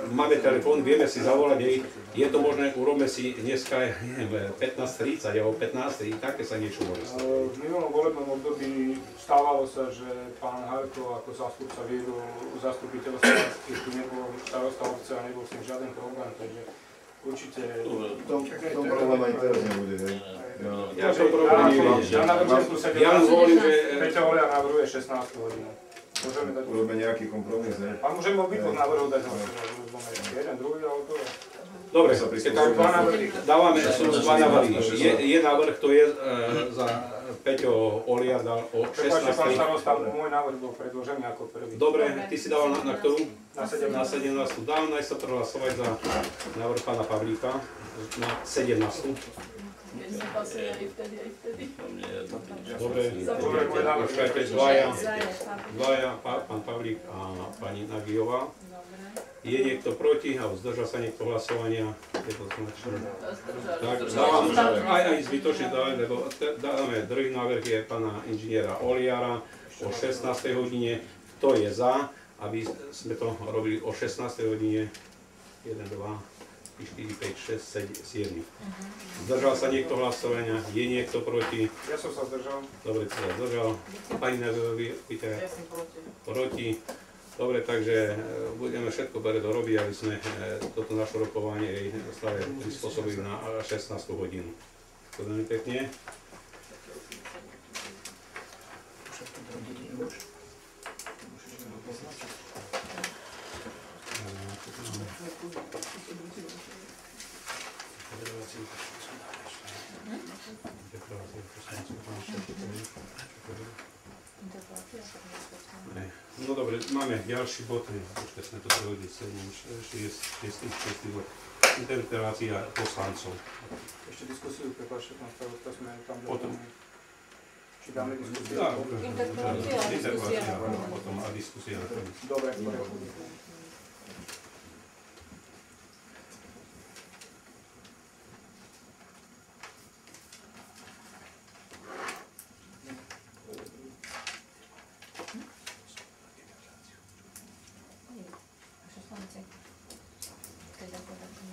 Speaker 1: máme telefón, vieme si zavolať, je to možné, urobme si dneska, neviem, 15:30 alebo 15, také sa niečo môže stať.
Speaker 2: V minulom volebnom období stávalo sa, že pán Harko ako zástupca viedol zastupiteľstva, keď tu nebol starosta obce a nebol s tým žiaden problém, takže určite...
Speaker 3: To problém aj teraz nebude, hej.
Speaker 1: Ja to problém nevidím.
Speaker 2: Ja navrhujem tu 17,
Speaker 1: Ja len hovorím, že...
Speaker 2: Peťa Oleja navrhuje 16 hodín. Môžeme dať...
Speaker 3: Urobme nejaký kompromis, hej.
Speaker 2: A môžeme obidvoch návrhov dať jeden, druhý, alebo to je...
Speaker 1: Dobre, keď tak dávame dva návrhy. Je návrh, to je za Peťo Olia dal o 16.
Speaker 2: Prepáčte, pán starosta, môj návrh bol predložený ako prvý.
Speaker 1: Dobre, ty si dával na ktorú?
Speaker 2: Na 17.
Speaker 1: Na 17. Dám najsa prehlasovať za návrh pána Pavlíka na 17.
Speaker 4: Keď sa pasuje aj vtedy, aj vtedy.
Speaker 1: Dobre, počkajte, dvaja, pán Pavlík a pani Nagyová. Je niekto proti, alebo zdržal sa niekto hlasovania? Je to značné. Tak dávam, aj zbytočne dávam, lebo dáme druhý návrh je pána inžiniera Oliara o 16. hodine. Kto je za, aby sme to robili o 16. hodine? 1, 2, 4, 5, 6, 7. Zdržal sa niekto hlasovania? Je niekto proti?
Speaker 2: Ja som sa zdržal.
Speaker 1: Dobre, ty sa zdržal. Pani Nagyová,
Speaker 9: Ja som proti.
Speaker 1: proti. Dobre, takže budeme všetko preto robiť, aby sme toto naše rokovanie stále prispôsobili na 16 hodinu. Ďakujem pekne. No dobre, máme ďalší bod, počkaj, sme to prehodili 7, 6 bod. Interpelácia poslancov.
Speaker 2: Ešte diskusiu, prepáčte, pán starosta, sme tam...
Speaker 1: Potom.
Speaker 2: Či dáme diskusiu?
Speaker 6: Interpelácia a diskusia.
Speaker 1: Potom a diskusia.
Speaker 2: Dobre, v poriadku.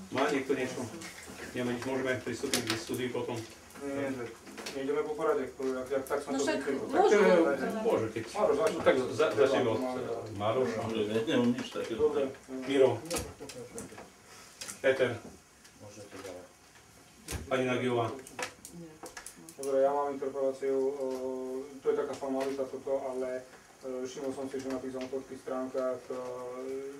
Speaker 1: Má niekto niečo? Nemá nič, môžeme pristúpiť k diskusii potom?
Speaker 2: Nie, nejdeme po porade, jak tak sme
Speaker 6: No
Speaker 2: to
Speaker 6: však
Speaker 2: zvykli.
Speaker 6: môžu.
Speaker 1: Môže, keď...
Speaker 2: Maroš, začni.
Speaker 1: Tak začneme od Maroša.
Speaker 8: Nemám nič také.
Speaker 2: Dobre.
Speaker 1: Miro. Peter.
Speaker 8: Môžete ďalej.
Speaker 1: Pani Nagyová.
Speaker 2: pozor, ja mám interpeláciu, to je taká formalita toto, ale všimol som si, že na tých zamotovských stránkach,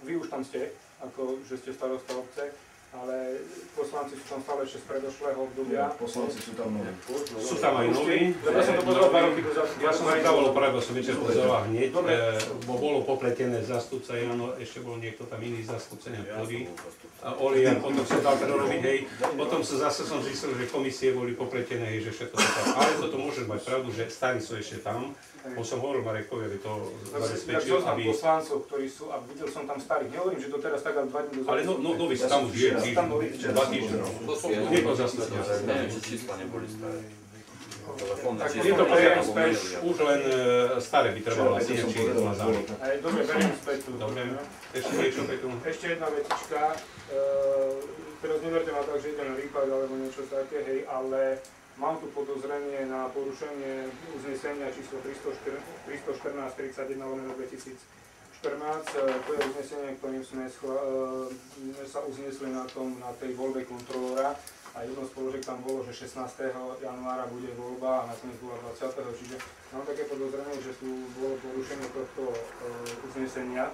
Speaker 2: vy už tam ste, ako že ste starosta obce, ale poslanci sú tam stále ešte z predošlého obdobia.
Speaker 3: Poslanci sú tam noví.
Speaker 1: Sú tam aj noví.
Speaker 2: Ja som to pozeral 2 roky dozadu.
Speaker 1: Ja som si dával opravdu, som večer pozeral hneď, bolo popletené zástupca Jano, ešte bol niekto tam iný zástupca, neviem, ktorý. Olian, potom sa dal prerobiť, hej. Potom zase som zistil, že komisie boli popletené, hej, že všetko to tam. Ale toto môžem mať pravdu, že starí sú ešte tam. Bo som hovoril Marekovi, aby to zabezpečil, aby...
Speaker 2: poslancov, ktorí sú, a videl som tam starých, nehovorím, že to teraz tak 2 dní dozadu.
Speaker 1: Ale noví sú tam už 2 týždne. Niekoho zastatia.
Speaker 8: Neviem, či čísla neboli staré.
Speaker 1: Je to beriem späť, už len staré by trebalo asi či na zále.
Speaker 2: Dobre, beriem späť.
Speaker 1: Dobre, ešte niečo k tomu?
Speaker 2: Ešte jedna vecička, teraz neverte ma tak, že ide na výpad alebo niečo také, hej, ale mám tu podozrenie na porušenie uznesenia číslo 314/31/2014. To je uznesenie, ktorým sme sa uznesli na tej voľbe kontrolóra a jedno z položiek tam bolo, že 16. januára bude voľba a nakoniec bola 20. Čiže mám také podozrenie, že tu bolo porušenie tohto uznesenia.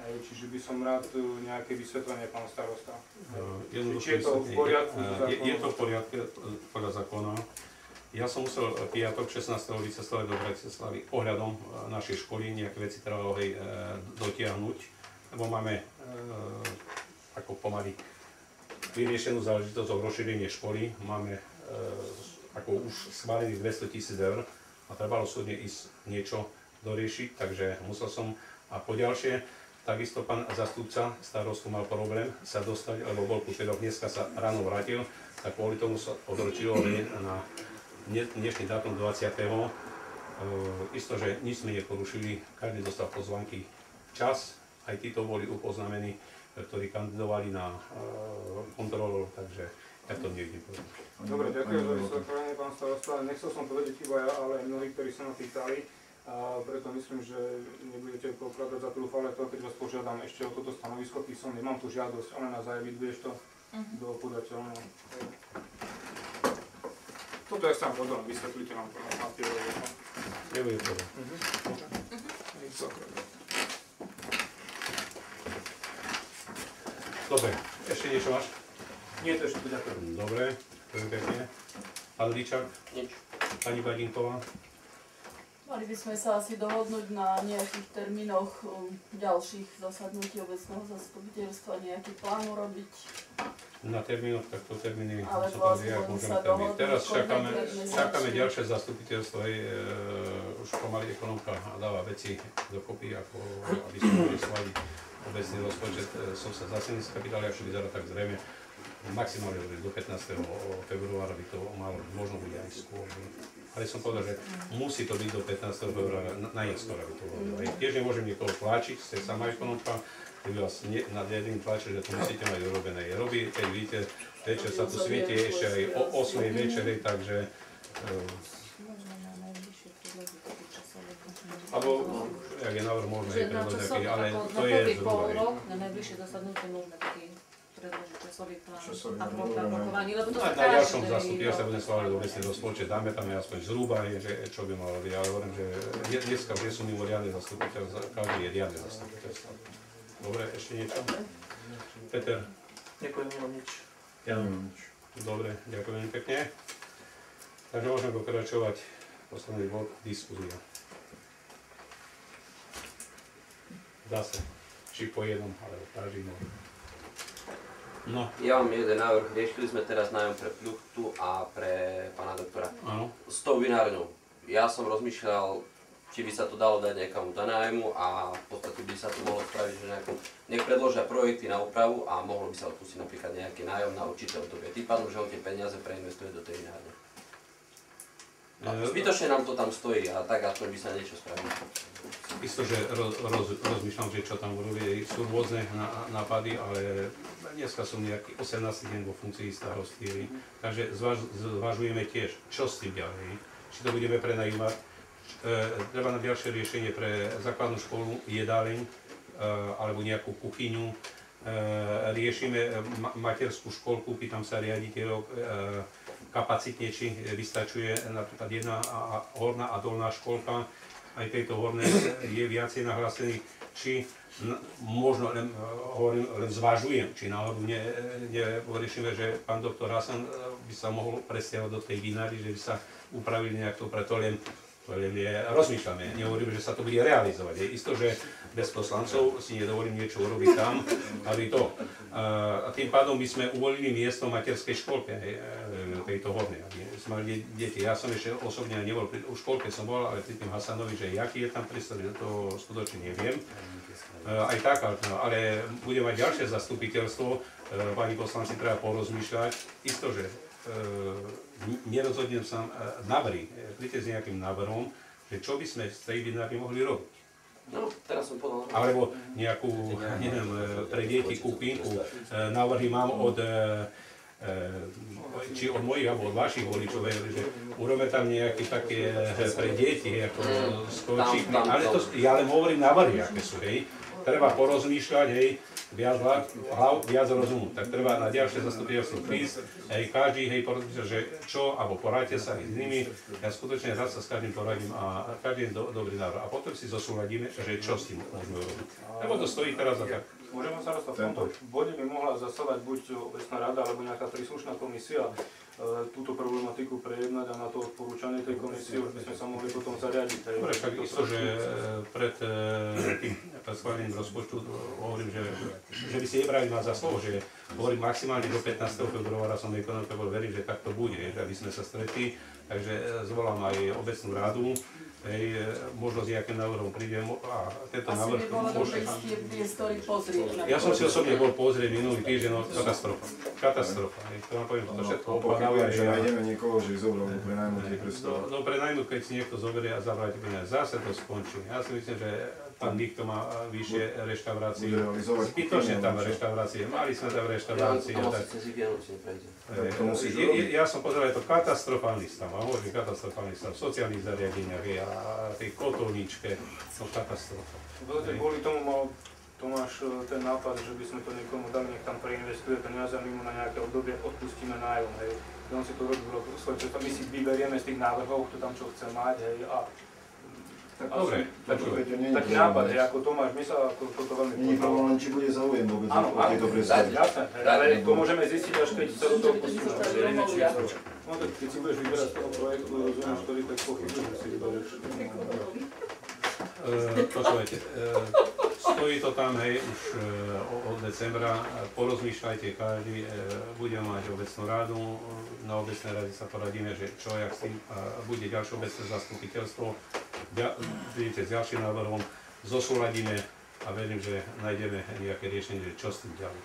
Speaker 2: Čiže by som rád nejaké vysvetlenie, pán starosta. Či je to v poriadku?
Speaker 1: Je to v poriadku podľa zákona. Ja som musel piatok 16. vycestovať do Bratislavy ohľadom našej školy, nejaké veci trebalo dotiahnuť, lebo máme ako pomaly vyriešenú záležitosť o rozšírenie školy. Máme ako už schválených 200 000 eur a trebalo súdne ísť niečo doriešiť, takže musel som a poďalšie. Takisto pán zastupca starostu mal problém sa dostať, lebo bol kúpeľok, dneska sa ráno vrátil, tak kvôli tomu sa odročilo na dnešný dátum 20. Isto, že nič sme neporušili, každý dostal pozvánky čas, aj títo boli upoznámení, ktorí kandidovali na kontrolór, takže ja to nevidím.
Speaker 2: Dobre, ďakujem za vysvetlenie, pán starosta. Nechcel som to vedieť iba ja, ale aj mnohí, ktorí sa ma pýtali. A preto myslím, že nebudete pokladať za trúf, ale to, keď vás požiadam ešte o toto stanovisko písomne, mám tu žiadosť, ale na zajaviť, budeš to do podateľného. Toto ja sám potom vysvetlíte nám to na papieru.
Speaker 1: Nebude to. Dobre, ešte niečo máš?
Speaker 2: Nie, to ešte ďakujem.
Speaker 1: Dobre, ďakujem pekne. Pán Líčak?
Speaker 8: Nič.
Speaker 1: Pani Badinková?
Speaker 4: Mali by sme sa asi dohodnúť na nejakých termínoch ďalších zasadnutí obecného zastupiteľstva, nejaký plán urobiť.
Speaker 1: Na termínoch, tak to termíny
Speaker 4: Ale
Speaker 1: sú tam jak môžeme termín. Teraz čakáme ďalšie zastupiteľstvo, už pomaly ekonomka dáva veci dokopy, ako aby sme mohli schváliť obecný rozpočet. Som sa zase neskapitali, ako vyzerá tak zrejme. Maximálne do 15. februára by to malo, možno bude aj skôr. Ale som povedal, že musí to byť do 15. februára, najneskôr, aby to bolo. Tiež nemôžem niekoho tlačiť, ste sama ekonomka, keby vás nad jedným tlačil, že to musíte mať urobené. Robí, keď vidíte, večer sa tu svieti ešte aj o 8. večeri, takže... Alebo, jak je návrh, môžeme aj predložiť, ale to je zhruba.
Speaker 6: Na najbližšie zasadnutie môžeme taký predložiť časový plán a blokovanie, lebo to sa
Speaker 1: na ďalšom zastupiteľstve budeme schváliť obecný rozpočet, dáme tam aspoň zhruba, čo by malo byť, ale hovorím, že dneska už sú mimoriadne zastupiteľstva, každý je riadne zastupiteľstva. Dobre, ešte niečo? Peter?
Speaker 7: Ďakujem, nemám nič.
Speaker 1: Ja nemám nič. Dobre, ďakujem pekne. Takže môžeme pokračovať. Posledný bod, diskusia. Dá sa. Či po jednom, ale každý môže. No.
Speaker 10: Ja mám jeden návrh. Riešili sme teraz nájom pre Pluchtu a pre pána doktora.
Speaker 1: Áno.
Speaker 10: S tou vinárňou. Ja som rozmýšľal, či by sa to dalo dať nejakému do nájmu a v podstate by sa to mohlo spraviť, že nech predložia projekty na úpravu a mohlo by sa odpustiť napríklad nejaký nájom na určité obdobie. Tým pádom, že on tie peniaze preinvestuje do tej vinárne. Zbytočne nám to tam stojí a tak aspoň by sa niečo spravilo.
Speaker 1: Isto, že rozmýšľam, že čo tam urobí, sú rôzne nápady, ale dneska som nejaký 18. deň vo funkcii starosty, takže zvažujeme tiež, čo s tým ďalej, či to budeme prenajímať. Treba na ďalšie riešenie pre základnú školu, jedáleň, alebo nejakú kuchyňu, riešime materskú školku, pýtam sa riaditeľov kapacitne, či vystačuje napríklad jedna horná a dolná školka, aj tejto hornej je viacej nahlásených, či možno len zvažujem, či náhodou riešime, že pán doktor Hasan by sa mohol presťahovať do tej vinári, že by sa upravili nejak to, preto len rozmýšľame, nehovorím, že sa to bude realizovať. Je isto, že bez poslancov si nedovolím niečo urobiť tam, ale to. A tým pádom by sme uvoľnili miesto materskej školke, tejto hornej. Sme mali deti. Ja som ešte osobne nebol, v školke som bol, ale pri tým Hasanovi, že jaký je tam prístor, to skutočne neviem. Aj tak, ale bude mať ďalšie zastupiteľstvo, pani poslanci, treba porozmýšľať. Isto, že nerozhodnem sa návrhy, príďte s nejakým návrhom, že čo by sme z tej vinárny mohli robiť.
Speaker 10: No, teraz som povedal.
Speaker 1: Alebo nejakú, neviem, pre deti kúpinku. Návrhy mám od, či od mojich, alebo od vašich voličov, že urobíme tam nejaké také pre deti, ako skočík. Ale to, ja len hovorím návrhy, aké sú, hej. Treba porozmýšľať, hej, viac hlav, viac rozumu. Tak treba na ďalšie zastupiteľstvo prísť, hej, každý, hej, porozmýšľať, že čo, alebo poradte sa aj s nimi. Ja skutočne rád sa s každým poradím a každý je dobrý návrh. A potom si zosúladíme, že čo s tým môžeme robiť. Lebo to stojí teraz za tak.
Speaker 2: Môžeme sa rozstať v tomto bode, by mohla zasadať buď obecná rada, alebo nejaká príslušná komisia túto problematiku prejednať a na to odporúčanie tej komisie už by sme sa mohli potom zariadiť.
Speaker 1: Dobre, však isto, že pred tým schválením rozpočtu hovorím, že by si nebrali ma za slovo, že hovorím maximálne do 15. februára som ekonomika bol veriť, že tak to bude, že aby sme sa stretli, takže zvolám aj obecnú radu. Hej, možno s nejakým návrhom prídem a tento návrh môže... Ja som si osobne bol pozrieť minulý týždeň, no katastrofa. Katastrofa. To vám poviem, to všetko opadáva.
Speaker 3: Že nájdeme niekoho, že zobral do prenajmutie predstavu.
Speaker 1: Do prenajmu, keď si niekto zoberie a zabráti peniaze, zase to skončí. Ja si myslím, že pán Nikto má vyššie reštaurácie. Zbytočne tam reštaurácie. Mali sme tam reštaurácie. Ja som pozeral, je to katastrofálny stav. A hovorím katastrofálny stav v sociálnych zariadeniach a tej kotolničke. To katastrofa.
Speaker 2: Kvôli tomu mal Tomáš ten nápad, že by sme to niekomu dali, nech tam preinvestuje peniaze a my mu na nejaké obdobie odpustíme nájom. On si to robil svoje predstav. My si vyberieme z tých návrhov, kto tam čo chce mať, hej, a
Speaker 1: dobre,
Speaker 2: taký nápad, hej, ako Tomáš, my sa ako toto veľmi
Speaker 3: nie je problém, len či bude záujem vôbec o tieto predstavy.
Speaker 2: Jasné, ale to môžeme zistiť, až keď sa do toho pustíme. No tak keď si budeš vyberať z toho projektu, rozumieš, ktorý tak pochybujú, že si vyberieš.
Speaker 1: Počúvajte, stojí to tam, hej, už od decembra, porozmýšľajte každý, budeme mať obecnú radu, na obecnej rade sa poradíme, že čo, jak s tým bude ďalšie obecné zastupiteľstvo, prídete s ďalším návrhom, zosúladíme a verím, že nájdeme nejaké riešenie, že čo s tým ďalej.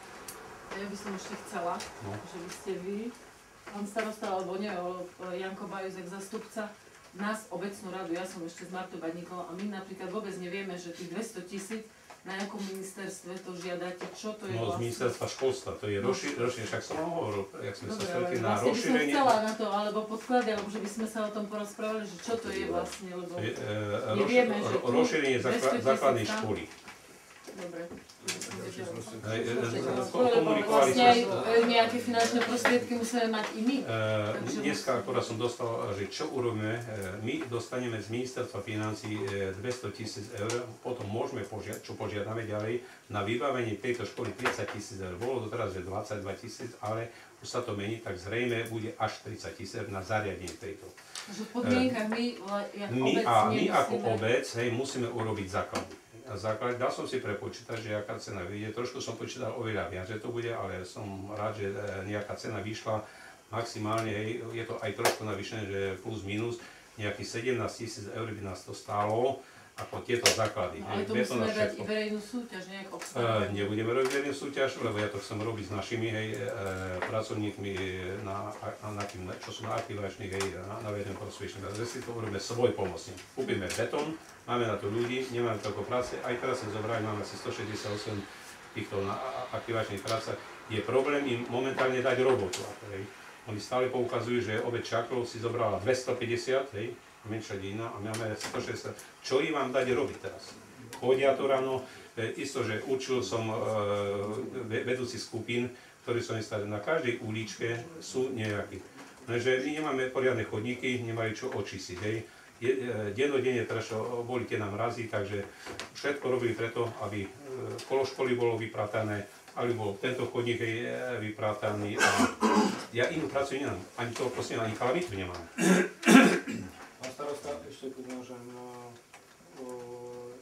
Speaker 9: Ja by som ešte chcela, že by ste vy, pán starosta, alebo nie, Janko Bajuzek, zastupca, nás, obecnú radu, ja som ešte s Martou Badníkovou a my napríklad vôbec nevieme, že tých 200 000 na nejakom ministerstve to žiadate, čo to je
Speaker 1: vlastne? No z ministerstva školstva, to je rozšírenie, však som hovoril, jak sme sa stretli na
Speaker 9: vlastne
Speaker 1: rozšírenie.
Speaker 9: by som chcela na to, alebo podklady, alebo že by sme sa o tom porozprávali, že čo to je vlastne, lebo nevieme, že tu
Speaker 1: rozšírenie základnej školy.
Speaker 9: Dobre.
Speaker 1: Komunikovali
Speaker 9: vlastne aj nejaké finančné prostriedky musíme mať i my.
Speaker 1: Dneska akorát som dostal, že čo urobíme, my dostaneme z ministerstva financií 200 000 eur, potom môžeme čo požiadame ďalej, na vybavenie tejto školy 30 000 eur. Bolo to teraz, že 22 000, ale už sa to mení, tak zrejme bude až 30 000 eur na zariadenie tejto.
Speaker 9: Takže v podmienkach my
Speaker 1: ako obec musíme urobiť základ. Dal som si prepočítať, že aká cena vyjde. Trošku som počítal oveľa viac, že to bude, ale som rád, že nejaká cena vyšla maximálne, je to aj trošku navýšené, že plus minus, nejakých 17 000 eur by nás to stálo, ako tieto základy.
Speaker 9: Ale to musíme dať i verejnú súťaž, nejak obstarávať.
Speaker 1: Nebudeme robiť verejnú súťaž, lebo ja to chcem robiť s našimi pracovníkmi, čo sú na aktivačných, na verejnom prospešných. Zde to urobíme svoj pomocne. Kúpime betón, máme na to ľudí, nemáme toľko práce, aj teraz sme zobrali, máme asi 168 týchto aktivačných prácach. Je problém im momentálne dať robotu. Oni stále poukazujú, že obec Čaklov si zobrala 250, menšia dedina, a my máme 160. Čo im mám dať robiť teraz? chodia to ráno. Isto, že učil som vedúci skupín, ktorí sú na každej uličke sú nejakí. Lenže my nemáme poriadne chodníky, nemajú čo očistiť. Hej. Dennodenne teraz boli tie nám mrazy, takže všetko robili preto, aby kolo školy bolo vypratané, aby bol tento chodník vyprataný a ja inú prácu nemám, ani toho prosím, ani kalamitu nemám.
Speaker 2: Pán starosta, ešte keď môžem,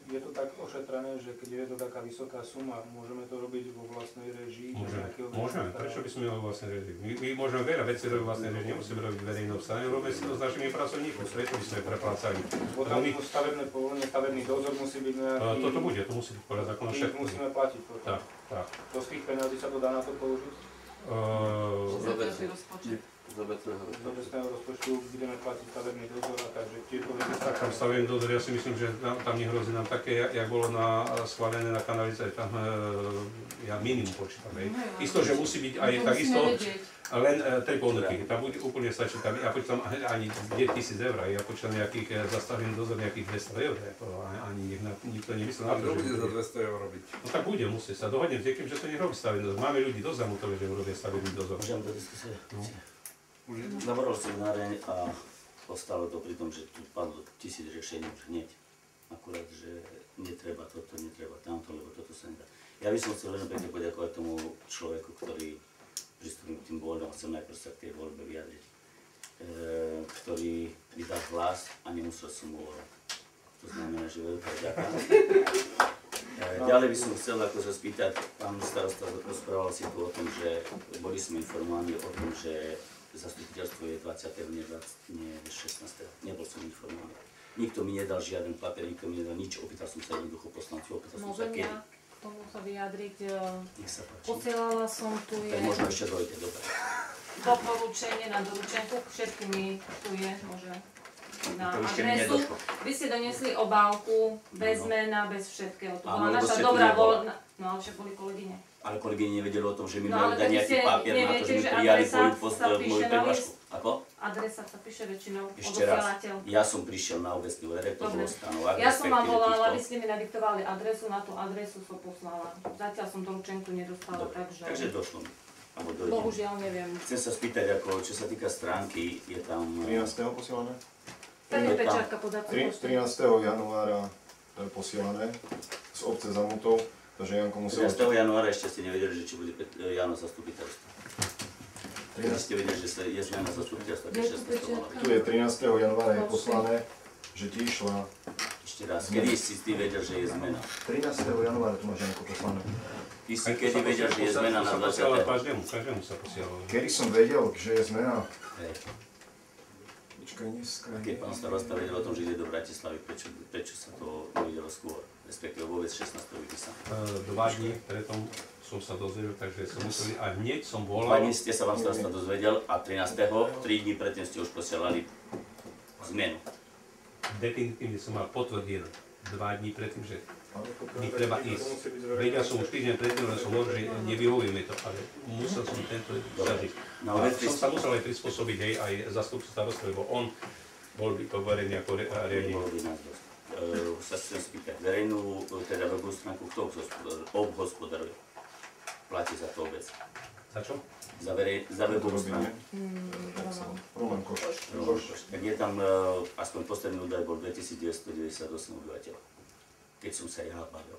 Speaker 2: je to tak ošetrené, že keď je to taká vysoká suma, môžeme to robiť vo vlastnej režii?
Speaker 1: Môžeme, prečo by sme mali vlastnej režii? My môžeme veľa vecí robiť vlastnej režii, nemusíme robiť verejné obstaranie, robíme si to s našimi pracovníkmi, prečo by sme preplácali.
Speaker 2: Potom stavebné povolenie, stavebný dozor musí byť nejaký...
Speaker 1: Toto bude, to musí byť podľa zákona všetko.
Speaker 2: Musíme platiť potom.
Speaker 1: Tak, tak.
Speaker 2: To z tých peňazí sa to dá na to použiť?
Speaker 10: Z obecného
Speaker 2: rozpočtu budeme platiť stavebný dozor a takže tieto veci...
Speaker 1: Tam stavebný dozor, ja si myslím, že tam nehrozí nám také, jak bolo schválené na kanalizácii, tam ja minimum počítam. Isto, že musí byť aj takisto len 3 ponuky, tam bude úplne stačiť, ja počítam ani 1000 eur, ja počítam nejakých zastavený dozor nejakých 200 eur, ani nikto nemyslel na to, že...
Speaker 11: Kto bude za 200 eur robiť?
Speaker 1: No tak bude, musí sa dohodnem s niekým, že to nerobí stavebný dozor. Máme ľudí dosť zamutové, že urobia stavebný dozor.
Speaker 12: Môžem do diskusie? Navrhol som náreň a ostalo to pri tom, že tu padlo 1000 riešení už hneď. Akurát, že netreba toto, netreba tamto, lebo toto sa nedá. Ja by som chcel len pekne poďakovať tomu človeku, ktorý pristúpil k tým voľbám, chcem najprv sa k tej voľbe vyjadriť, ktorý vydal hlas a nemusel som mu volať. To znamená, že veľká vďaka. Ďalej by som chcel ako sa spýtať, pán starosta rozprával si tu o tom, že boli sme informovaní o tom, že zastupiteľstvo je 20. nie 16. Nebol som informovaný. Nikto mi nedal žiaden papier, nikto mi nedal nič, opýtal som sa jednoducho poslancov, opýtal som sa kedy.
Speaker 6: Môžem ja k tomu sa vyjadriť.
Speaker 12: Nech sa páči.
Speaker 6: Posielala som tu
Speaker 12: Tak možno ešte dojde, dobre.
Speaker 6: doporučenie na doručenku, všetkými tu je, môže na adresu. Vy ste doniesli obálku, bez mena, bez všetkého. To bola naša dobrá voľna. No ale však boli kolegyne.
Speaker 12: Ale kolegyne nevedeli o tom, že mi mali dať nejaký papier na to, že mi prijali moju prihlášku. Ako?
Speaker 6: Adresa sa píše väčšinou,
Speaker 12: ešte raz,
Speaker 6: odosielateľ.
Speaker 12: ja som prišiel na obecný úrad, to bolo stanovák.
Speaker 6: Ja som vám volala, vy ste mi nadiktovali adresu, na tú adresu som poslala. Zatiaľ som doručenku nedostala, takže...
Speaker 12: Takže došlo mi.
Speaker 6: Bohužiaľ neviem.
Speaker 12: Chcem sa spýtať, ako, čo sa týka stránky, je tam...
Speaker 3: 13. posielané?
Speaker 6: Tam je pečatka podatkov.
Speaker 3: 13. januára to je posielané z obce Zamutov, takže Janko musel...
Speaker 12: 13. januára ešte ste nevedeli, že či bude Jano zastupiteľstvo. Keď ste vedeli, že je zmena zastupiteľstva, keď 16. mala byť.
Speaker 3: Tu je 13. januára je poslané, že ti išla...
Speaker 12: Ešte raz, kedy si ty vedel, že je zmena?
Speaker 3: 13. januára tu máš Janko poslané.
Speaker 12: Ty si kedy vedel, že je zmena na 20.
Speaker 1: Každému sa posielalo.
Speaker 3: Kedy som vedel, že je zmena? Počkaj, dneska...
Speaker 12: Keď pán starosta vedel o tom, že ide do Bratislavy, prečo sa to nevidelo skôr? Respektíve vôbec 16. vypísané.
Speaker 1: 2 dní preto som sa dozvedel, takže som musel a hneď som volal.
Speaker 12: 2 dní ste sa vám starosta dozvedel a 13. 3 dní predtým ste už posielali zmenu.
Speaker 1: Definitívne som mal potvrdené 2 dní predtým, že mi treba ísť. Vedel som už týždeň predtým, že som hovoril, že nevyhovuje mi to, ale musel som tento zažiť. Som sa musel aj prispôsobiť aj zastupcu starostu, lebo on bol poverený ako riaditeľ.
Speaker 12: Sa chcem spýtať, verejnú, teda webovú stránku, kto obhospodaruje? Platí za to obec.
Speaker 1: Za čo?
Speaker 12: Za webovú stránku.
Speaker 3: Roman Koš.
Speaker 12: Tak je tam, aspoň posledný údaj bol 2998 obyvateľov. Keď som sa ja bavil.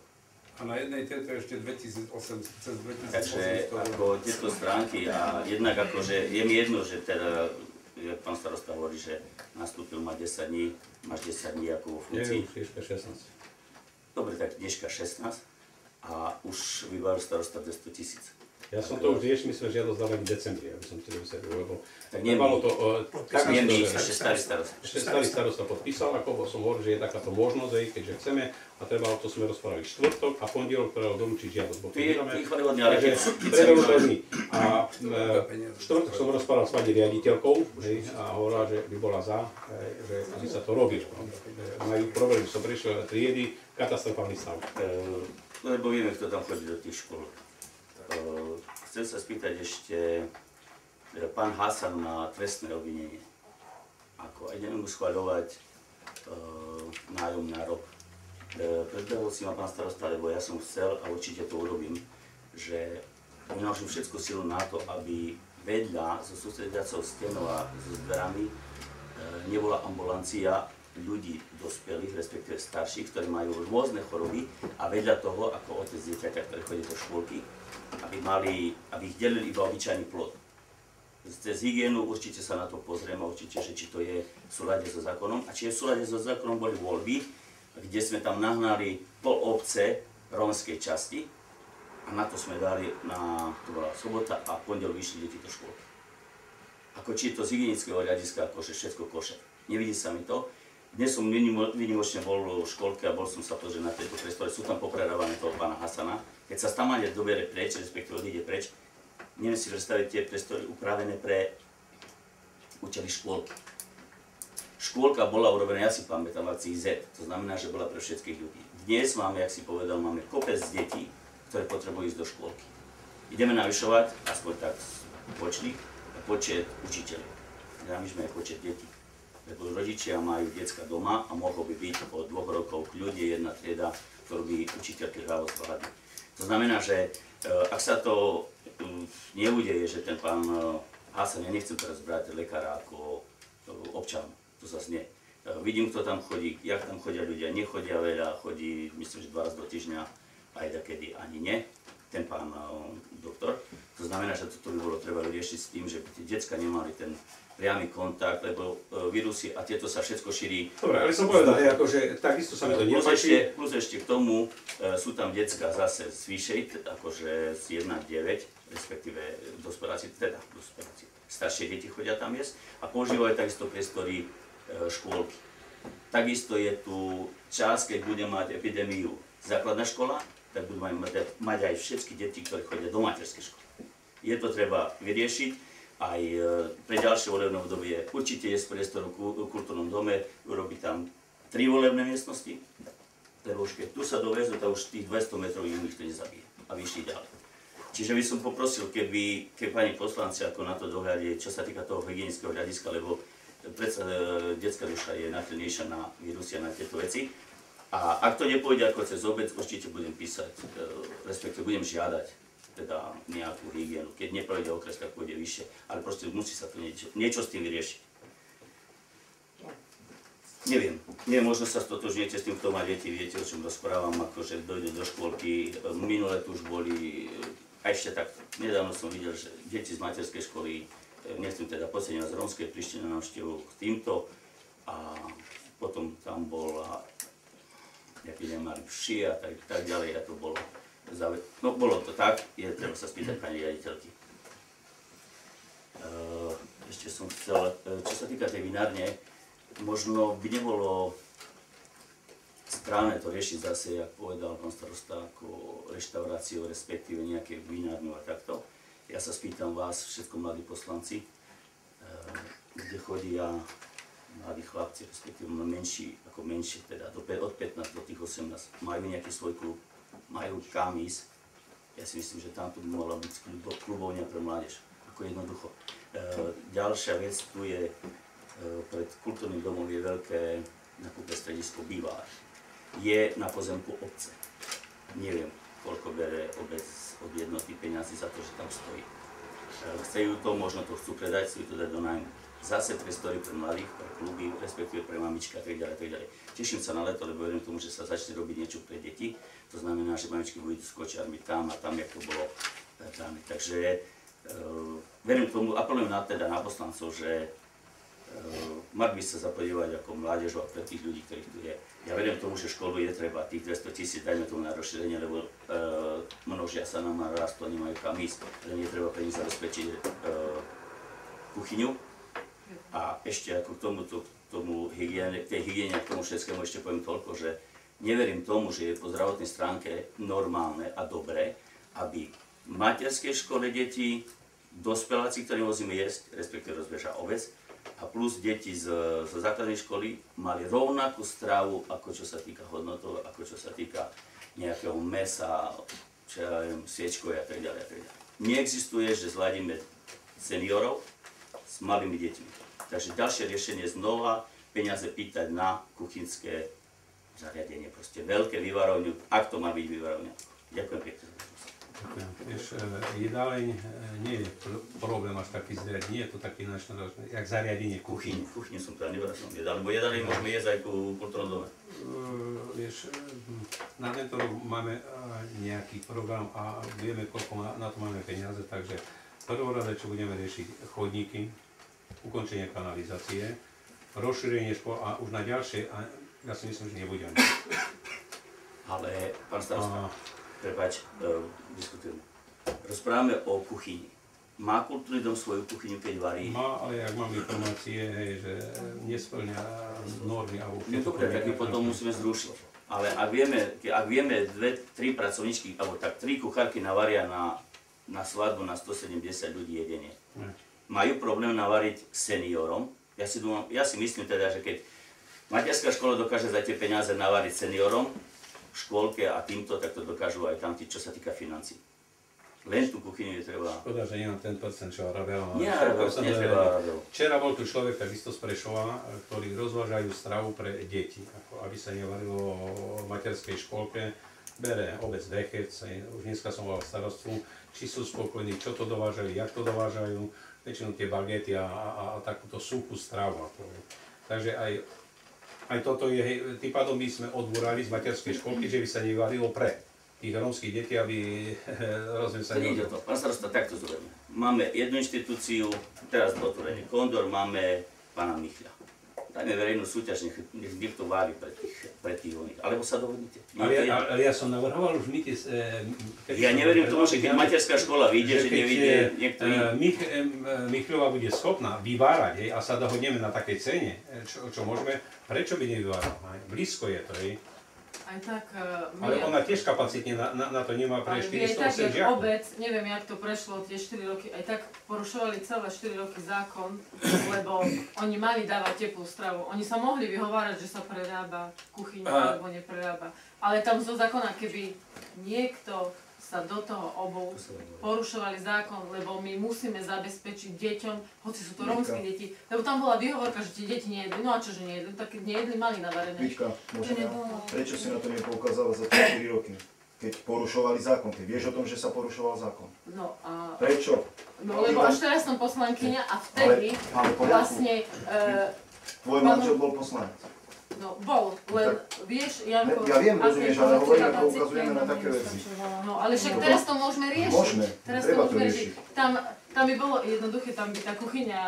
Speaker 11: A na jednej tieto ešte 2800, cez 2800.
Speaker 12: Takže ako tieto stránky a jednak akože, je mi jedno, že teda, jak pán starosta hovorí, že nastúpil má 10 dní, máš 10 dní ako vo funkcii.
Speaker 1: Je už 16.
Speaker 12: Dobre, tak dneška 16 a už vybavil starosta 200 000.
Speaker 1: Ja som to už riešil, myslím, že žiadosť dávali v decembri, aby som to vysvetlil, lebo
Speaker 12: tak
Speaker 1: nemalo to...
Speaker 12: ešte starý starosta.
Speaker 1: Ešte starý starosta podpísal, ako som hovoril, že je takáto možnosť, keďže chceme, a trebalo, to sme rozprávali štvrtok a pondelok trebalo doručiť žiadosť. A štvrtok som rozprával s pani riaditeľkou a hovorila, že by bola za, že aby sa to robilo. Majú problém, som prešiel triedy, katastrofálny stav.
Speaker 12: Lebo vieme, kto tam chodí do tých škôl. Chcem sa spýtať ešte, pán Hasan má trestné obvinenie. Ako ideme mu schvaľovať nájom na rok. Predbehol si ma pán starosta, lebo ja som chcel a určite to urobím, že vynaložím všetku silu na to, aby vedľa so susediacou stenou a so dverami nebola ambulancia ľudí dospelých, respektíve starších, ktorí majú rôzne choroby a vedľa toho, ako otec dieťaťa, ktoré chodí do škôlky, aby ich delili iba obyčajný plod. Cez hygienu určite sa na to pozrieme, určite, že či to je v súlade so zákonom a či je v súlade so zákonom boli voľby, kde sme tam nahnali pol obce rómskej časti a na to sme dali, to bola sobota a pondelok vyšli deti do škôlky. Ako či je to z hygienického hľadiska, akože všetko koše. Nevidí sa mi to. Dnes som výnimočne bol v škôlke a bol som sa pozrieť na tejto priestore, sú tam popredávané toho pána Hasana. Keď sa stamane dobere preč, respektíve odíde preč, neviem si predstaviť tie priestory upravené pre účely škôlky. Škôlka bola urobená, ja si pamätám, v akcii Z, to znamená, že bola pre všetkých ľudí. Dnes máme, jak si povedal, máme kopec detí, ktoré potrebujú ísť do škôlky. Ideme navyšovať, aspoň tak počet učiteľov. Navyšme aj počet detí. Lebo rodičia majú decka doma a mohlo by byť od 2 rokov kľudne jedna trieda, ktorú by učiteľky hľavo zvládli. To znamená, že ak sa to neudeje, že ten pán Hasan, ja nechcem teraz brať lekára ako občan, to zase nie. Vidím, kto tam chodí, jak tam chodia ľudia, nechodia veľa, chodí, myslím, že 2 razy do týždňa, aj takedy ani nie, ten pán doktor. To znamená, že toto by bolo treba riešiť s tým, že by tie decka nemali ten priamy kontakt, lebo vírusy a tieto sa všetko šíri.
Speaker 1: Dobre, ale som povedal, akože takisto sa mi to nepáči.
Speaker 12: Plus ešte k tomu sú tam decka zase z vyššej, akože z 1-9, respektíve dospeláci, staršie deti chodia tam jesť a používajú takisto priestory škôlky. Takisto je tu čas, keď bude mať epidémiu základná škola, tak budú mať aj všetky deti, ktoré chodia do materskej školy. Je to treba vyriešiť aj pre ďalšie volebné obdobie. Určite je z priestoru v kultúrnom dome, urobiť tam 3 volebné miestnosti, lebo už keď tu sa dovezú, tak už tých 200 metrov im nikto nezabije a vyšli ďalej. Čiže by som poprosil, keby pani poslanci ako na to dohľadie, čo sa týka toho hygienického hľadiska, lebo predsa detská duša je náchylnejšia na vírusy a na tieto veci. A ak to nepôjde ako cez obec, určite budem písať, respektíve budem žiadať teda nejakú hygienu. Keď neprojde okres, tak pôjde vyššie. Ale proste musí sa to niečo s tým vyriešiť. Neviem, možno sa stotožňujete s tým, kto má deti, viete, o čom rozprávam, akože dojde do škôlky. Minulé tu už boli, a ešte tak, nedávno som videl, že deti z materskej školy, nechcem teda podceňovať, z rómskej, prišli na návštevu k týmto a potom tam bola epidémia vši a tak ďalej a to bolo. No bolo to tak, je treba sa spýtať pani riaditeľky. Ešte som chcel, čo sa týka tej vinárne, možno by nebolo správne to riešiť zase, jak povedal pán starosta, ako reštauráciu, respektíve nejaké vinárnu a takto. Ja sa spýtam vás, všetko mladí poslanci, kde chodia mladí chlapci, respektíve menší, teda od 15 do tých 18, majú nejaký svoj klub, majú kam ísť. Ja si myslím, že tam tu by mohla byť klubovňa pre mládež, ako jednoducho. Ďalšia vec tu je, pred kultúrnym domom je veľké nakúpe stredisko Bývár. Je na pozemku obce. Neviem, koľko bere obec od jednoty peniazy za to, že tam stojí. Chcejú to, možno to chcú predať, chcú to dať do nájmu. Zase priestory pre mladých, pre kluby, respektíve pre mamičky a tak ďalej. Teším sa na leto, lebo verím tomu, že sa začne robiť niečo pre deti. To znamená, že mamičky budú s kočiarmi tam a tam, jak to bolo tam. Takže verím tomu, apelujem na poslancov, že mali by sa zapodívať ako mládežu a pre tých ľudí, ktorých tu je. Ja verím tomu, že školu je treba, tých 200 000, dajme tomu na rozšírenie, lebo množia sa nám a rastú a nemajú kam ísť, len je treba pre nich zabezpečiť kuchyňu. A ešte ako k tej hygiene, k tomu všetkému ešte poviem toľko, že neverím tomu, že je po zdravotnej stránke normálne a dobré, aby v materskej škole deti, dospeláci, ktorí musíme jesť, respektíve rozbeža obec, a plus deti zo základnej školy mali rovnakú stravu, ako čo sa týka hodnotov, ako čo sa týka nejakého mesa, sviečkov a tak ďalej. Neexistuje, že zladíme seniorov s malými deťmi. Takže ďalšie riešenie znova peniaze pýtať na kuchynské zariadenie, proste veľké vyvarovňu, ak to má byť vyvarovňa. Ďakujem pekne.
Speaker 1: Vieš, jedáleň nie je problém až taký zriad, nie je to taký náročný, jak zariadenie kuchyň.
Speaker 12: Kuchyň som teda nevedel, som jedal, lebo jedáleň môžeme jesť aj ku kultúrnom dome.
Speaker 1: Vieš, na tento rok máme nejaký program a vieme, koľko na to máme peniaze, takže prvorade, čo budeme riešiť, chodníky, ukončenie kanalizácie, rozšírenie škôl a už na ďalšie, ja si myslím, že nebudeme.
Speaker 12: Ale, pán starosta, prepáč, diskutujeme. Rozprávame o kuchyni. Má kultúrny dom svoju kuchyňu, keď varí?
Speaker 1: Má, ale ak mám informácie, hej, že nesplňa normy alebo
Speaker 12: No dobre, tak ju potom musíme zrušiť. Ale ak vieme 2-3 pracovníčky, alebo tak 3 kuchárky navaria na svadbu na 170 ľudí jedenie. Majú problém navariť seniorom? Ja si myslím teda, že keď materská škola dokáže za tie peniaze navariť seniorom, v škôlke a týmto, tak to dokážu aj tam tí, čo sa týka financií. Len tú kuchyňu je treba...
Speaker 1: Škoda, že nemám ten percent, čo Arabel.
Speaker 12: Netreba Arabel.
Speaker 1: Včera bol tu človek takisto z Prešova, ktorí rozvážajú stravu pre deti, aby sa nevarilo v materskej škôlke. Bere obec Vechec, už dneska som volal starostvu, či sú spokojní, čo to dovážajú, jak to dovážajú, väčšinou tie bagety a takúto suchú stravu. Takže aj toto je, tým pádom by sme odbúrali z materskej školky, že by sa nevarilo pre tých rómskych detí, aby rozumiem sa
Speaker 12: nevarilo. Pán starosta, takto zrobíme. Máme jednu inštitúciu, teraz otvorenie Kondor, máme pána Michľa. Dajme verejnú súťaž, nech to vári pre tých oných. Alebo sa dohodnite.
Speaker 1: Ale ja som navrhoval už mytie...
Speaker 12: Ja neverím tomu, že keď materská škola vyjde, že nevidie niektorý...
Speaker 1: Michľová bude schopná vyvárať a sa dohodneme na takej cene, čo môžeme, prečo by nevyváral? Blízko je to,
Speaker 9: Aj tak...
Speaker 1: Ale ona tiež kapacitne na to nemá pre 408 žiakov.
Speaker 9: Obec, neviem, jak to prešlo tie 4 roky, aj tak porušovali celé 4 roky zákon, lebo oni mali dávať teplú stravu. Oni sa mohli vyhovárať, že sa prerába kuchyňa alebo neprerába. Ale tam zo zákona, keby niekto sa do toho obou porušovali zákon, lebo my musíme zabezpečiť deťom, hoci sú to rómske deti, lebo tam bola výhovorka, že tie deti nejedli, no a čože nejedli, tak keď nejedli, mali navarené.
Speaker 3: Víčka, prečo si na to nepoukázala za 4 roky? Keď porušovali zákon, ty vieš o tom, že sa porušoval zákon?
Speaker 9: No a...
Speaker 3: Prečo?
Speaker 9: No lebo už teraz som poslankyňa a vtedy vlastne...
Speaker 3: Tvoj manžel bol poslanec.
Speaker 9: No, bol, len vieš, Janko...
Speaker 3: Ja viem, rozumieš, ale hovoríme, poukazujeme na také veci.
Speaker 9: No, ale však teraz to môžeme riešiť.
Speaker 3: Môžeme, treba to
Speaker 9: riešiť. Tam by bolo jednoduché, tam by tá kuchyňa,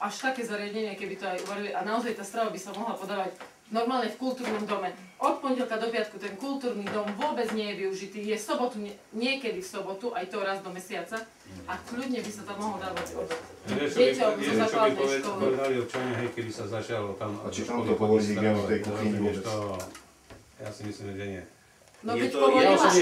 Speaker 9: až také zariadenie, keby to aj uvarili, a naozaj tá strava by sa mohla podávať normálne v kultúrnom dome. Od pondelka do piatku ten kultúrny dom vôbec nie je využitý, je sobotu, niekedy v sobotu, aj to raz do mesiaca, a kľudne by sa tam mohol dávať obed. Deťom zo základnej školy.
Speaker 1: Povedali občania, hej, keby sa začalo tam...
Speaker 3: A či tam to povolí hygienu tej kuchyni vôbec?
Speaker 1: Ja si myslím, že nie.
Speaker 9: No keď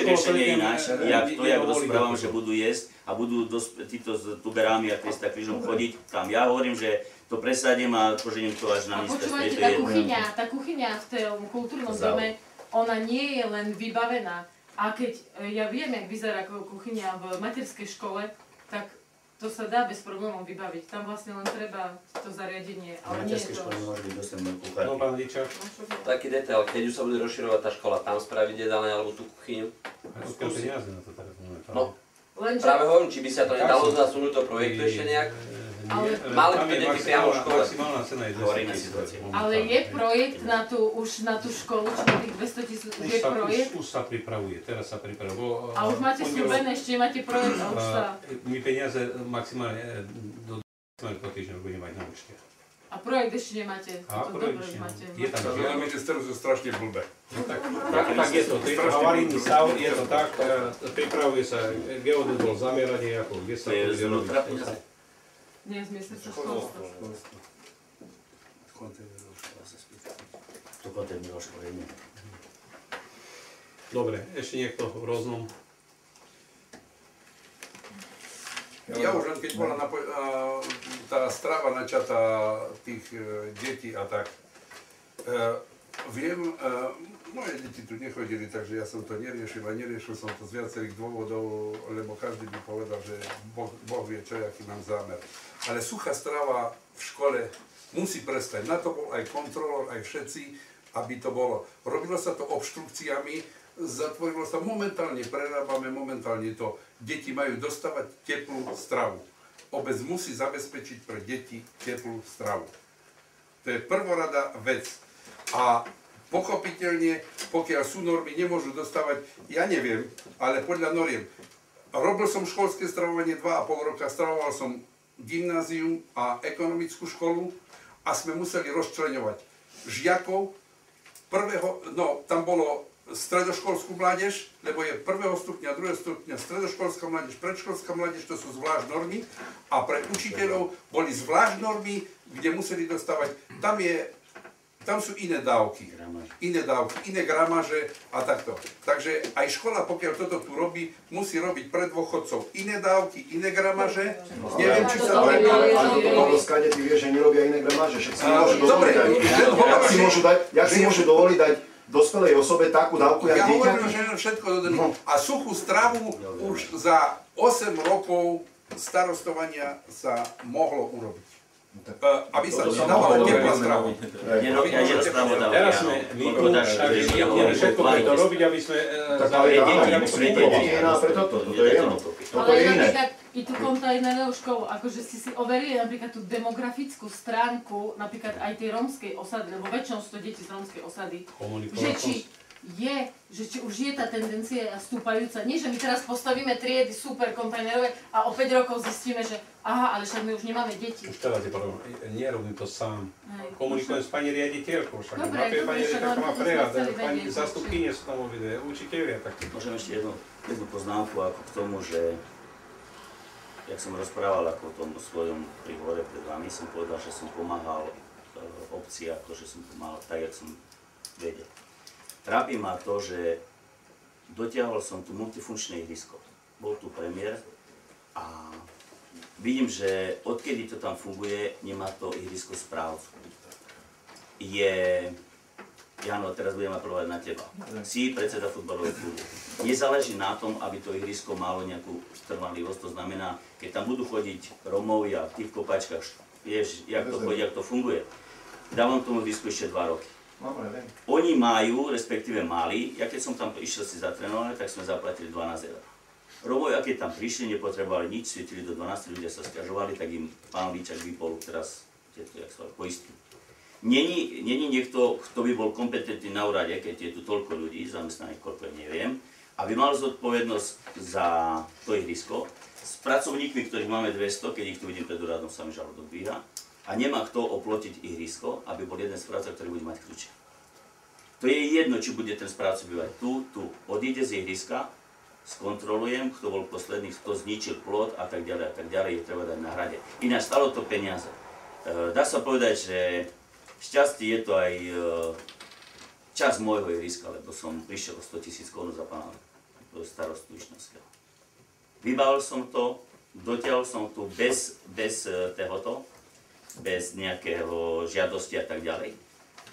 Speaker 12: riešenie ináč, jak rozprávam, že budú jesť a budú títo s tuberami a Krista krížom chodiť tam. Ja hovorím, že to presadím a požením to až na ministerstvo.
Speaker 9: A počúvajte, tá kuchyňa v tom kultúrnom dome, ona nie je len vybavená. A keď ja viem, jak vyzerá kuchyňa v materskej škole, tak to sa dá bez problémov vybaviť. Tam vlastne len treba to zariadenie, ale nie je to...
Speaker 1: No, pán Ličák.
Speaker 10: Taký detail, keď už sa bude rozširovať tá škola, tam spraviť jedálne alebo tú kuchyňu?
Speaker 1: Odkiaľ peniaze na to teraz máme?
Speaker 10: No, práve hovorím, či by sa to nedalo zasunúť do projektu ešte nejak? Mali by deti priamo v škole.
Speaker 9: Ale je projekt už na tú školu, či na tých 200 000, už je projekt?
Speaker 1: Už sa pripravuje, teraz sa pripravuje.
Speaker 9: A už máte slúbené, ešte máte projekt a už sa...
Speaker 1: My peniaze maximálne do týždňa budeme mať na účte.
Speaker 9: A projekt ešte nemáte?
Speaker 1: A projekt ešte nemáte. Je tam
Speaker 11: žiaľ. Ministerstvo sú strašne blbé.
Speaker 1: Tak je to, havarijný stav, je to tak, pripravuje sa, geodet bol zameranie, ako kde sa to bude robiť.
Speaker 9: Nie, z ministerstva školstva.
Speaker 12: To kontejnerové školenie.
Speaker 1: Dobre, ešte niekto v rôznom?
Speaker 11: Ja už len keď bola tá strava načatá tých detí a tak, viem, moje deti tu nechodili, takže ja som to neriešil a neriešil som to z viacerých dôvodov, lebo každý by povedal, že Boh vie čo, aký mám zámer. Ale suchá strava v škole musí prestať. Na to bol aj kontrolór, aj všetci aby to bolo. Robilo sa to obštrukciami, zatvorilo sa, momentálne prerábame, momentálne to. Deti majú dostávať teplú stravu. Obec musí zabezpečiť pre deti teplú stravu. To je prvorada vec. A pochopiteľne, pokiaľ sú normy, nemôžu dostávať, ja neviem, ale podľa noriem. Robil som školské stravovanie 2,5 roka, stravoval som gymnázium a ekonomickú školu a sme museli rozčleňovať žiakov tam bolo stredoškolskú mládež, lebo je 1. stupňa, 2. stupňa stredoškolská mládež, predškolská mládež, to sú zvlášť normy a pre učiteľov boli zvlášť normy, kde museli dostávať, tam sú iné dávky, iné gramáže a takto. Takže aj škola, pokiaľ toto tu robí, musí robiť pre dôchodcov iné dávky, iné gramáže. Neviem, či sa to
Speaker 3: Pavlo, skade ty vieš, že nerobia iné gramáže, však si nemôžu dovoliť dať, jak si môžu dovoliť dať dospelej osobe takú dávku, jak dieťa?
Speaker 11: Ja hovorím, že všetko dodaný. A suchú stravu už za 8 rokov starostovania sa mohlo urobiť. Aby sa dávala teplá strava.
Speaker 1: Teraz sme my tu, takže ideme všetko preto robiť, aby sme zavedeli, aby sme
Speaker 3: toto je iné.
Speaker 9: I tú kontajnerovú školu, akože si overili napríklad tú demografickú stránku, napríklad aj tej rómskej osady, lebo väčšinou sú to deti z rómskej osady, že či už je tá tendencia stúpajúca. Nie, že my teraz postavíme triedy super kontajnerové a o 5 rokov zistíme, že aha, ale však my už nemáme deti.
Speaker 1: Už teraz je problém, nerobím to sám. Komunikujem s pani riaditeľkou, však
Speaker 9: dobre,
Speaker 1: pani riaditeľka má prehľad, pani zastupkyne sú tam uvedené, učiteľia.
Speaker 12: Môžem ešte jednu poznámku ako k tomu, že jak som rozprával ako o tom svojom príhovore pred vami, som povedal, že som pomáhal obci, akože som pomáhal tak, jak som vedel. Trápi ma to, že dotiahol som tu multifunkčné ihrisko. Bol tu premiér a vidím, že odkedy to tam funguje, nemá to ihrisko správcu. Jano, teraz budem apelovať na teba. Si predseda futbalového klubu. Nezáleží na tom, aby to ihrisko malo nejakú trvanlivosť, to znamená, keď tam budú chodiť Rómovia v tých kopačkách, vieš, jak to chodí, jak to funguje. Dávam tomu ihrisku ešte 2 roky. Oni majú, respektíve mali, ja keď som tam išiel si zatrénovať, tak sme zaplatili 12 €. Rómovia, keď tam prišli, nepotrebovali nič, svietili do 12, ľudia sa sťažovali, tak im pán Líčak vypol teraz tieto, jak sa poistí. Není niekto, kto by bol kompetentný na úrade, keď je tu toľko ľudí, zamestnaných koľko neviem, aby mal zodpovednosť za to ihrisko s pracovníkmi, ktorých máme 200, keď ich tu vidím pred úradom, sa mi žalúdok dvíha, a nemá kto oplotiť ihrisko, aby bol jeden správca, ktorý bude mať kľúče. To je jedno, či bude ten správca bývať tu, odíde z ihriska, skontrolujem, kto bol posledný, kto zničil plot a tak ďalej, je treba dať na hrade. Ináč stalo to peniaze. Dá sa povedať, že šťastie je to aj čas môjho ihriska, lebo som prišiel o 100 000 korún za pána starostu Višňovského. Vybavil som to, dotiahol som tu bez nejakého žiadosti a tak ďalej.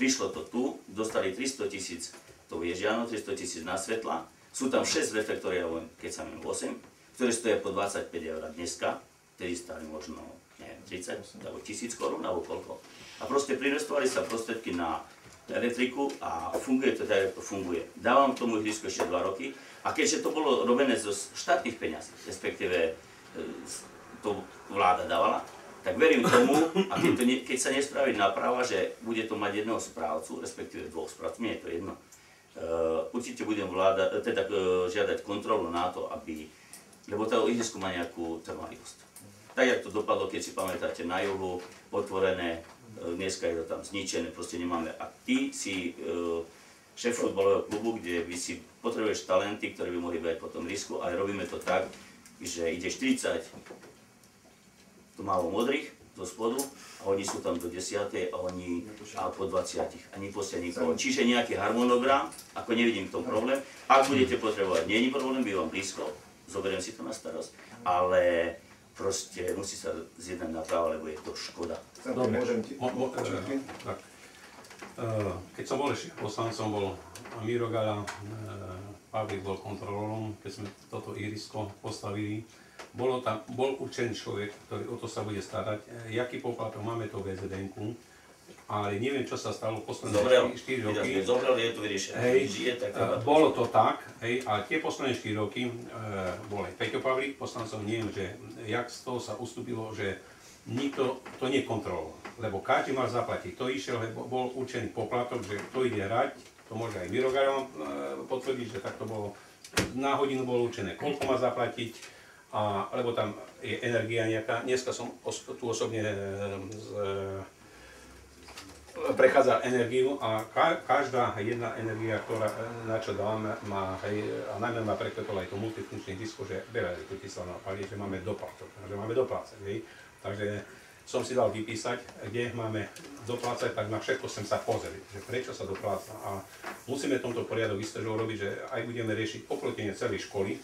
Speaker 12: Prišlo to tu, dostali 300 000, to vieš, Jano, 300 000 na svetla. Sú tam 6 reflektoriov, keď sa minú 8, ktoré stojí po 25 € dneska, ktorý stáli možno, neviem, 30 alebo 1000 korún, alebo koľko. A proste prinestovali sa prostriedky na elektriku a funguje to tak, ako to funguje. Dávam tomu ihrisku ešte 2 roky a keďže to bolo robené zo štátnych peňazí, respektíve to vláda dávala, tak verím tomu, a keď sa nespraví náprava, že bude to mať jedného správcu, respektíve 2 správcov, nie je to jedno, určite budem žiadať kontrolu na to, lebo to ihrisko má nejakú trvanlivosť. Tak, jak to dopadlo, keď si pamätáte, na juhu, otvorené, dneska je to tam zničené, proste nemáme. A ty si šéf futbalového klubu, kde vy si potrebuješ talenty, ktoré by mohli byť po tom ihrisku, ale robíme to tak, že ide 40 tu málo modrých zo spodu a oni sú tam do 10. a po 20. a neposia nikoho. Čiže nejaký harmonogram, ako nevidím v tom problém. Ak budete potrebovať, nie je problém, bývam blízko, zoberiem si to na starosť, ale proste musí sa zjednať náprava, lebo je to škoda.
Speaker 1: Dobre, keď som bol ešte poslancom, bol Miro Gala, Pavlík bol kontrolorom, keď sme toto ihrisko postavili. Bol určený človek, ktorý o to sa bude starať. Jaký poplatok, máme to VZN-ku, ale neviem, čo sa stalo posledné 4 roky.
Speaker 12: Zobral, je to vyriešené.
Speaker 1: Bolo to tak, ale tie posledné 4 roky bol aj Peťo Pavlík poslancom, neviem, že jak z toho sa ustúpilo, že nikto to nekontroloval, lebo každý mal zaplatiť. To išiel, bol určený poplatok, že kto ide hrať, to môže aj Mirogar vám potvrdiť, že tak to bolo, na hodinu bolo určené, koľko má zaplatiť, lebo tam je energia nejaká. Dneska som tu osobne prechádzal energiu a každá jedna energia, ktorá na čo dávame, má, a najmä ma prekvapilo aj to multifunkčné disko, že veľa je tu kyselná palív, že máme doplácať, Takže som si dal vypísať, kde máme doplácať, tak na všetko sem sa pozrieť, že prečo sa dopláca. A musíme tomto poriadok istožou robiť, že aj budeme riešiť oplotenie celej školy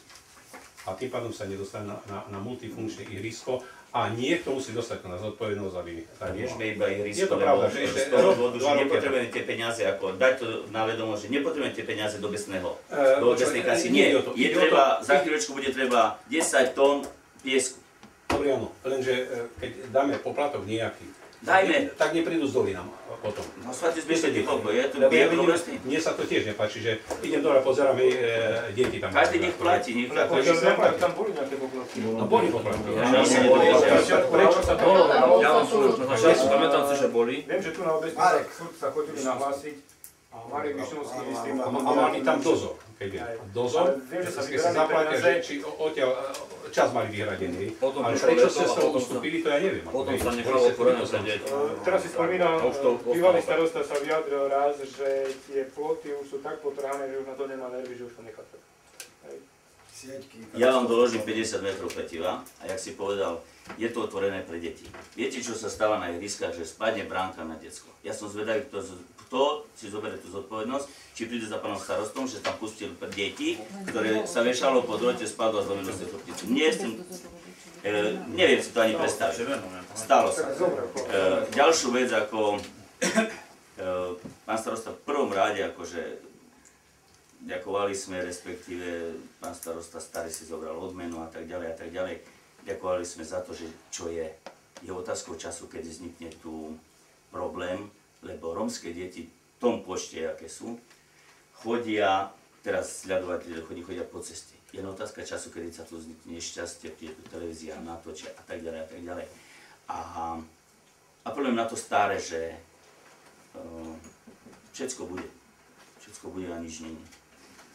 Speaker 1: a tým pádom sa nedostane na multifunkčné ihrisko a niekto musí dostať na zodpovednosť, aby...
Speaker 12: Riešme iba ihrisko, lebo z toho dôvodu, že nepotrebujeme tie peniaze, ako dať to na vedomosť, že nepotrebujeme tie peniaze do besného, do besnej kasy. Nie, je treba, za chvíľočku bude treba 10 tón piesku.
Speaker 1: Dobre, áno, lenže keď dáme poplatok nejaký,
Speaker 12: dajme.
Speaker 1: Tak neprídu z doly nám potom.
Speaker 12: No sváte zmyslete koľko, je tu
Speaker 1: mne sa to tiež nepáči, že idem dole, pozerám, deti tam.
Speaker 12: Každý nech platí, nech platí.
Speaker 2: Tam boli nejaké poplatky.
Speaker 1: No boli poplatky.
Speaker 2: Prečo sa to bolo?
Speaker 8: Ja vám pamätám si, že boli.
Speaker 2: Viem, že tu na obecnej sa chodili nahlásiť a Marek Višnovský s tým...
Speaker 1: A mali tam dozor, keď viem. Dozor, keď sa zaplatia, že či odtiaľ čas mali vyhradený. Ale prečo ste sa ustúpili, to ja neviem.
Speaker 8: Potom sa nechalo poradne sedieť.
Speaker 2: Teraz si spomínam, bývalý starosta sa vyjadril raz, že tie ploty už sú tak potrhané, že už na to nemá nervy, že už to nechápe.
Speaker 12: Ja vám doložím 50 metrov pletiva a jak si povedal, je to otvorené pre deti. Viete, čo sa stáva na ihriskách, že spadne bránka na decko. Ja som zvedavý, kto si zoberie tú zodpovednosť, či príde za pánom starostom, že tam pustil deti, ktoré sa vešalo po drote, spadlo a zlomilo sa chrbticu. Neviem si to ani predstaviť. Stalo sa. Ďalšiu vec, ako pán starosta v prvom rade, akože ďakovali sme, respektíve pán starosta starý si zobral odmenu a tak ďalej a tak ďalej. Ďakovali sme za to, že čo je otázkou času, keď vznikne tu problém, lebo rómske deti v tom počte, aké sú, chodia, teraz sľadovateľe chodia po ceste. Je otázka času, kedy sa tu vznikne šťastie, tieto televízia natočia a tak ďalej a tak ďalej. A apelujem na to staré, že všetko bude a nič nie.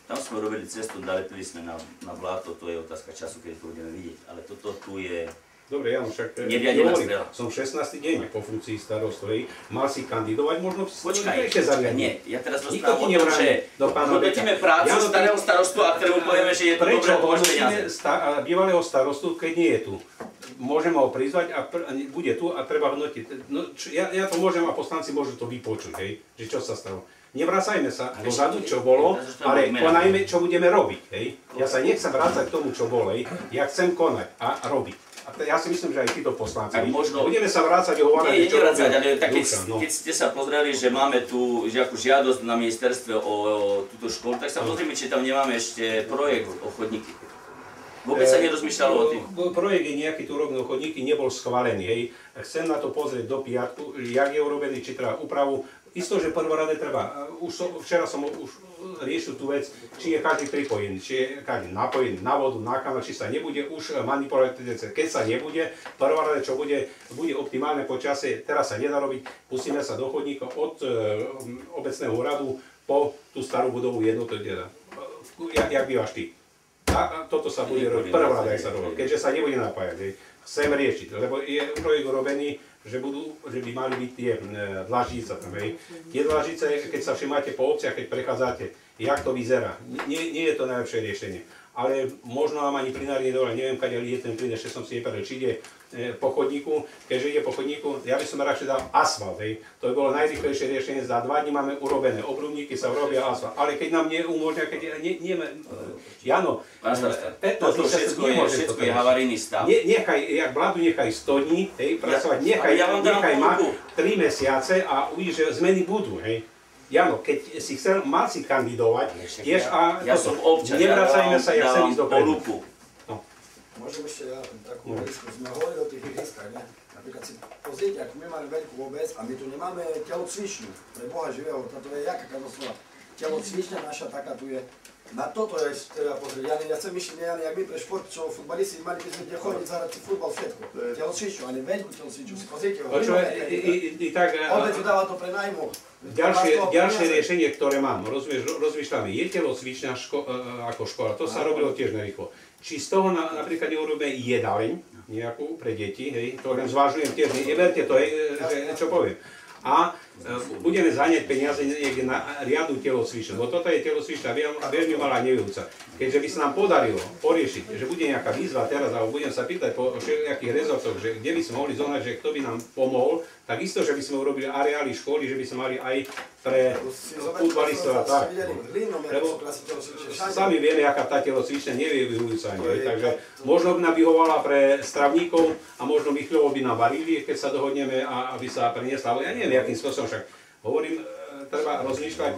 Speaker 12: Tam sme robili cestu, nalepili sme na bláto, to je otázka času, kedy to budeme vidieť, ale toto tu je...
Speaker 1: Dobre, ja však som 16. deň po funkcii starostovej, mal si kandidovať, možno si ešte zariadiť.
Speaker 12: Nie, ja teraz rozprávam o tom, že hodnotíme prácu starého starostu a ktorému povieme, že je to dobré považ peniaze.
Speaker 1: Bývalého starostu, keď nie je tu? Môžeme ho prizvať a bude tu a treba hodnotiť. No, ja to môžem a poslanci môžu to vypočuť, hej, že čo sa stalo. Nevracajme sa dozadu, čo bolo, ale konajme, čo budeme robiť, hej. Ja sa nechcem vrácať k tomu, čo bolo, hej. Ja chcem konať a robiť. A ja si myslím, že aj títo poslanci. Budeme sa vrácať a hovárať, čo
Speaker 12: nevracať, ale tak keď ste sa pozreli, že máme tu žiadosť na ministerstve o túto školu, tak sa pozrieme, či tam nemáme ešte projekt o chodníky. Vôbec sa nerozmýšľalo o tým.
Speaker 1: Projekt je nejaký tu rok, no chodníky nebol schválený, hej. Chcem na to pozrieť do piatku, jak je urobený, či treba úpravu. Isto, že prvorade treba. Včera som už riešil tú vec, či je každý pripojený, či je každý napojený na vodu, na kanál, či sa nebude už manipulovať TDC. Keď sa nebude, prvorade, čo bude optimálne počasie, teraz sa nedá robiť, pustíme sa do chodníka od obecného úradu po tú starú budovu jednotu. Jak bývaš ty? A toto sa bude robiť, prvorade, ak sa robí, keďže sa nebude napájať. Chcem riešiť, lebo je projekt urobený, že by mali byť tie dlaždice tam, hej. Tie dlaždice, keď sa všimáte po obciach, keď prechádzate, jak to vyzerá, nie je to najlepšie riešenie. Ale možno vám ani plinárne dole, neviem, kade je ten plyn, ešte som si nepovedal, či ide po chodníku. Keďže ide po chodníku, ja by som radšej dal asfalt, hej. To by bolo najrýchlejšie riešenie, za 2 dní máme urobené obrubníky, sa urobia asfalt. Ale keď nám neumožňa, keď Jano,
Speaker 12: toto všetko je havarijný stav.
Speaker 1: Nechaj, jak vládu nechaj 100 dní, hej, pracovať, nechaj ma 3 mesiace a uvidíš, že zmeny budú, hej. Jano, keď si chcel, mal si kandidovať, tiež a
Speaker 12: ja som občan,
Speaker 1: nevracajme sa, ja chcem ísť dopredu.
Speaker 12: No.
Speaker 13: Môžem ešte ja takú výšku, sme hovorili o tých ihriskách, ne? Napríklad si pozrite, ako my máme veľkú obec a my tu nemáme telocvičňu, pre Boha živého, toto je jaká katastrofa. Telocvičňa naša taká tu je. Na toto je treba pozrieť. Ja chcem myšliť, jak my pre šport, čo futbalisti mali by sme kde chodiť zahrať futbal, všetko. Telocvičňu, a ne veľkú telocvičňu, si pozrite ho. Obec dáva to pre nájmu.
Speaker 1: Ďalšie riešenie, ktoré mám, rozmýšľame, je telocvičňa ako škola, to sa robilo tiež nerýchlo. Či z toho napríklad neurobíme jedáleň nejakú pre deti, hej, to len zvážujem tiež, neverte to, že čo poviem. A budeme zaňať peniaze niekde na riadnu telocvičňu, bo toto je telocvičňa veľmi malá nevýhoda. Keďže by sa nám podarilo poriešiť, že bude nejaká výzva teraz, alebo budem sa pýtať po všetkých rezortoch, že kde by sme mohli zohnať, že kto by nám pomohol, tak isto, že by sme urobili areály školy, že by sme mali aj pre futbalistov a tak. Lebo sami vieme, aká tá telocvičňa nevie vyhujúca ani. Takže možno by nám vyhovala pre stravníkov a možno Michlovo by nám varili, keď sa dohodneme, aby sa priniesla. Ale ja neviem, akým spôsobom však hovorím, treba rozmýšľať,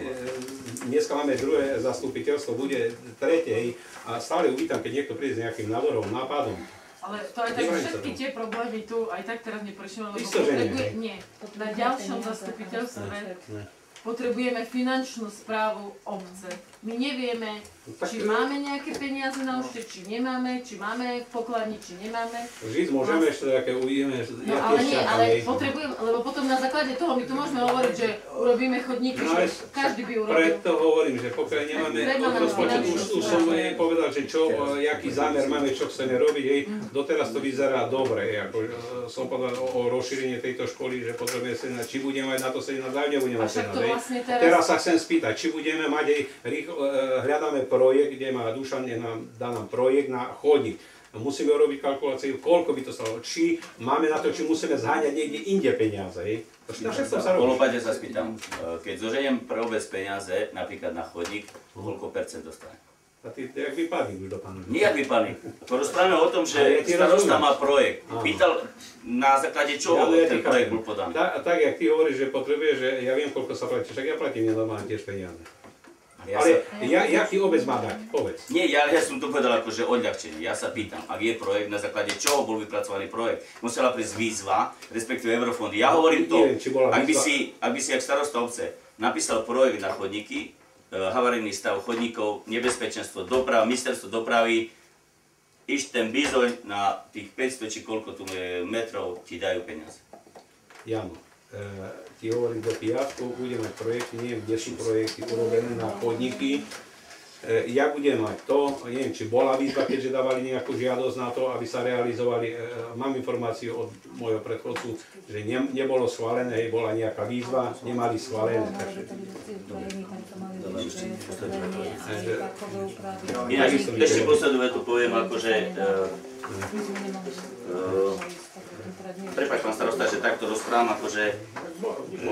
Speaker 1: dneska máme druhé zastupiteľstvo, bude tretie a stále uvítam, keď niekto príde s nejakým návrhom, nápadom.
Speaker 9: Ale to aj tak všetky tie problémy tu aj tak teraz neprešíme, lebo potrebujeme, na ďalšom zastupiteľstve potrebujeme finančnú správu obce. My nevieme, či máme nejaké peniaze na účte, či nemáme, či máme v pokladni, či nemáme.
Speaker 1: Žiť môžeme ešte také uvidíme.
Speaker 9: No ale nie, ale potrebujem, lebo potom na základe toho my tu môžeme hovoriť, že urobíme chodníky, že každý by urobil.
Speaker 1: Preto hovorím, že pokiaľ nemáme rozpočet, už som povedal, že aký zámer máme, čo chceme robiť, doteraz to vyzerá dobre. Som povedal o rozšírení tejto školy, že potrebujeme sa, či budeme mať na to sedieť na dávne, budeme mať sedieť. Teraz sa chcem spýtať, či budeme mať aj hľadáme projekt, kde má Dušan, dá nám projekt na chodník. Musíme urobiť kalkuláciu, koľko by to stalo, či máme na to, či musíme zháňať niekde inde peniaze.
Speaker 12: Polopate sa spýtam, keď zoženiem pre obec peniaze, napríklad na chodník, koľko percent dostane?
Speaker 1: A ty jak vypadník už do pánu.
Speaker 12: Nie jak vypadník. Porozprávame o tom, že starosta má projekt. Pýtal, na základe čoho ten projekt bol podaný.
Speaker 1: Tak, jak ty hovoríš, že potrebuješ, že ja viem, koľko sa platí, však ja platím nenormálne tiež peniaze. Ale jak ti obec má dať? Povedz.
Speaker 12: Nie, ja som to povedal akože odľahčený. Ja sa pýtam, ak je projekt, na základe čoho bol vypracovaný projekt, musela prísť výzva, respektíve eurofondy. Ja hovorím to, ak by si jak starosta obce napísal projekt na chodníky, havarijný stav chodníkov, nebezpečenstvo, doprava, ministerstvo dopravy, iš ten bizoň na tých 500 či koľko tu metrov ti dajú peniaze.
Speaker 1: Jano, ti hovorím do piatku, budem mať projekty, neviem, kde sú projekty urobené na chodníky. Ja budem mať to, neviem, či bola výzva, keďže dávali nejakú žiadosť na to, aby sa realizovali. Mám informáciu od môjho predchodcu, že nebolo schválené, bola nejaká výzva, nemali schválené.
Speaker 12: Ináč, ešte poslednú vetu poviem, akože prepáč, pán starosta, že takto rozprávam, akože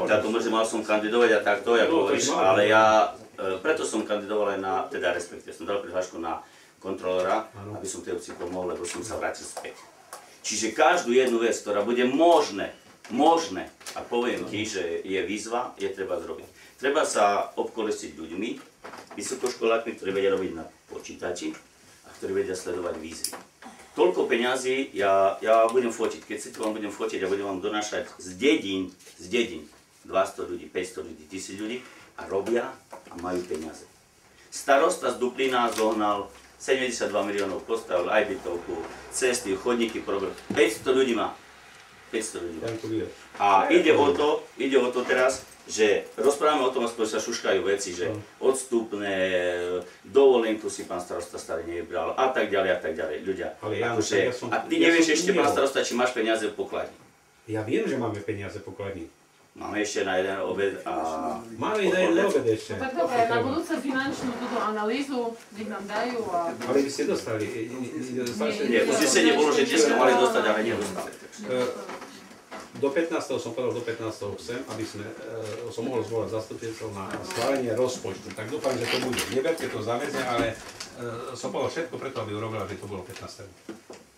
Speaker 12: táto mrzí, mal som kandidovať a takto, jak hovoríš, ale ja preto som kandidoval aj na, teda respektíve som dal prihlášku na kontrolóra, aby som tej obci pomohol, lebo som sa vrátil späť. Čiže každú jednu vec, ktorá bude možné, a poviem ti, že je výzva, je treba zrobiť. Treba sa obkolesiť ľuďmi, vysokoškolákmi, ktorí vedia robiť na počítači a ktorí vedia sledovať výzvy. Toľko peňazí ja budem fotiť, keď si to vám budem fotiť a budem vám donášať z dedín 200 ľudí, 500 ľudí, 1000 ľudí a robia a majú peniaze. Starosta z Duplína zohnal 72 miliónov, postavil aj bytovku, cesty, chodníky, program. 500 ľudí má. 500 ľudí má. A ide o to teraz, že rozprávame o tom, aspoň sa šuškajú veci, že odstupné, dovolenku si pán starosta starý nebral a tak ďalej, ľudia. A ty nevieš ešte, pán starosta, či máš peniaze v pokladni.
Speaker 1: Ja viem, že máme peniaze v pokladni.
Speaker 12: Máme ešte na jeden obed a...
Speaker 1: Máme na jeden obed ešte.
Speaker 9: Tak dobre, na budúce finančnú túto analýzu, nech nám dajú a...
Speaker 1: Ale vy ste dostali.
Speaker 12: Nie, uznesenie bolo, že dneska mali dostať, ale nedostali.
Speaker 1: Do 15. som povedal, do 15. chcem, aby som mohol zvolať zastupiteľov na schválenie rozpočtu. Tak dúfam, že to bude. Neberte to záväzne, ale som povedal všetko preto, aby urobila, že to bolo 15.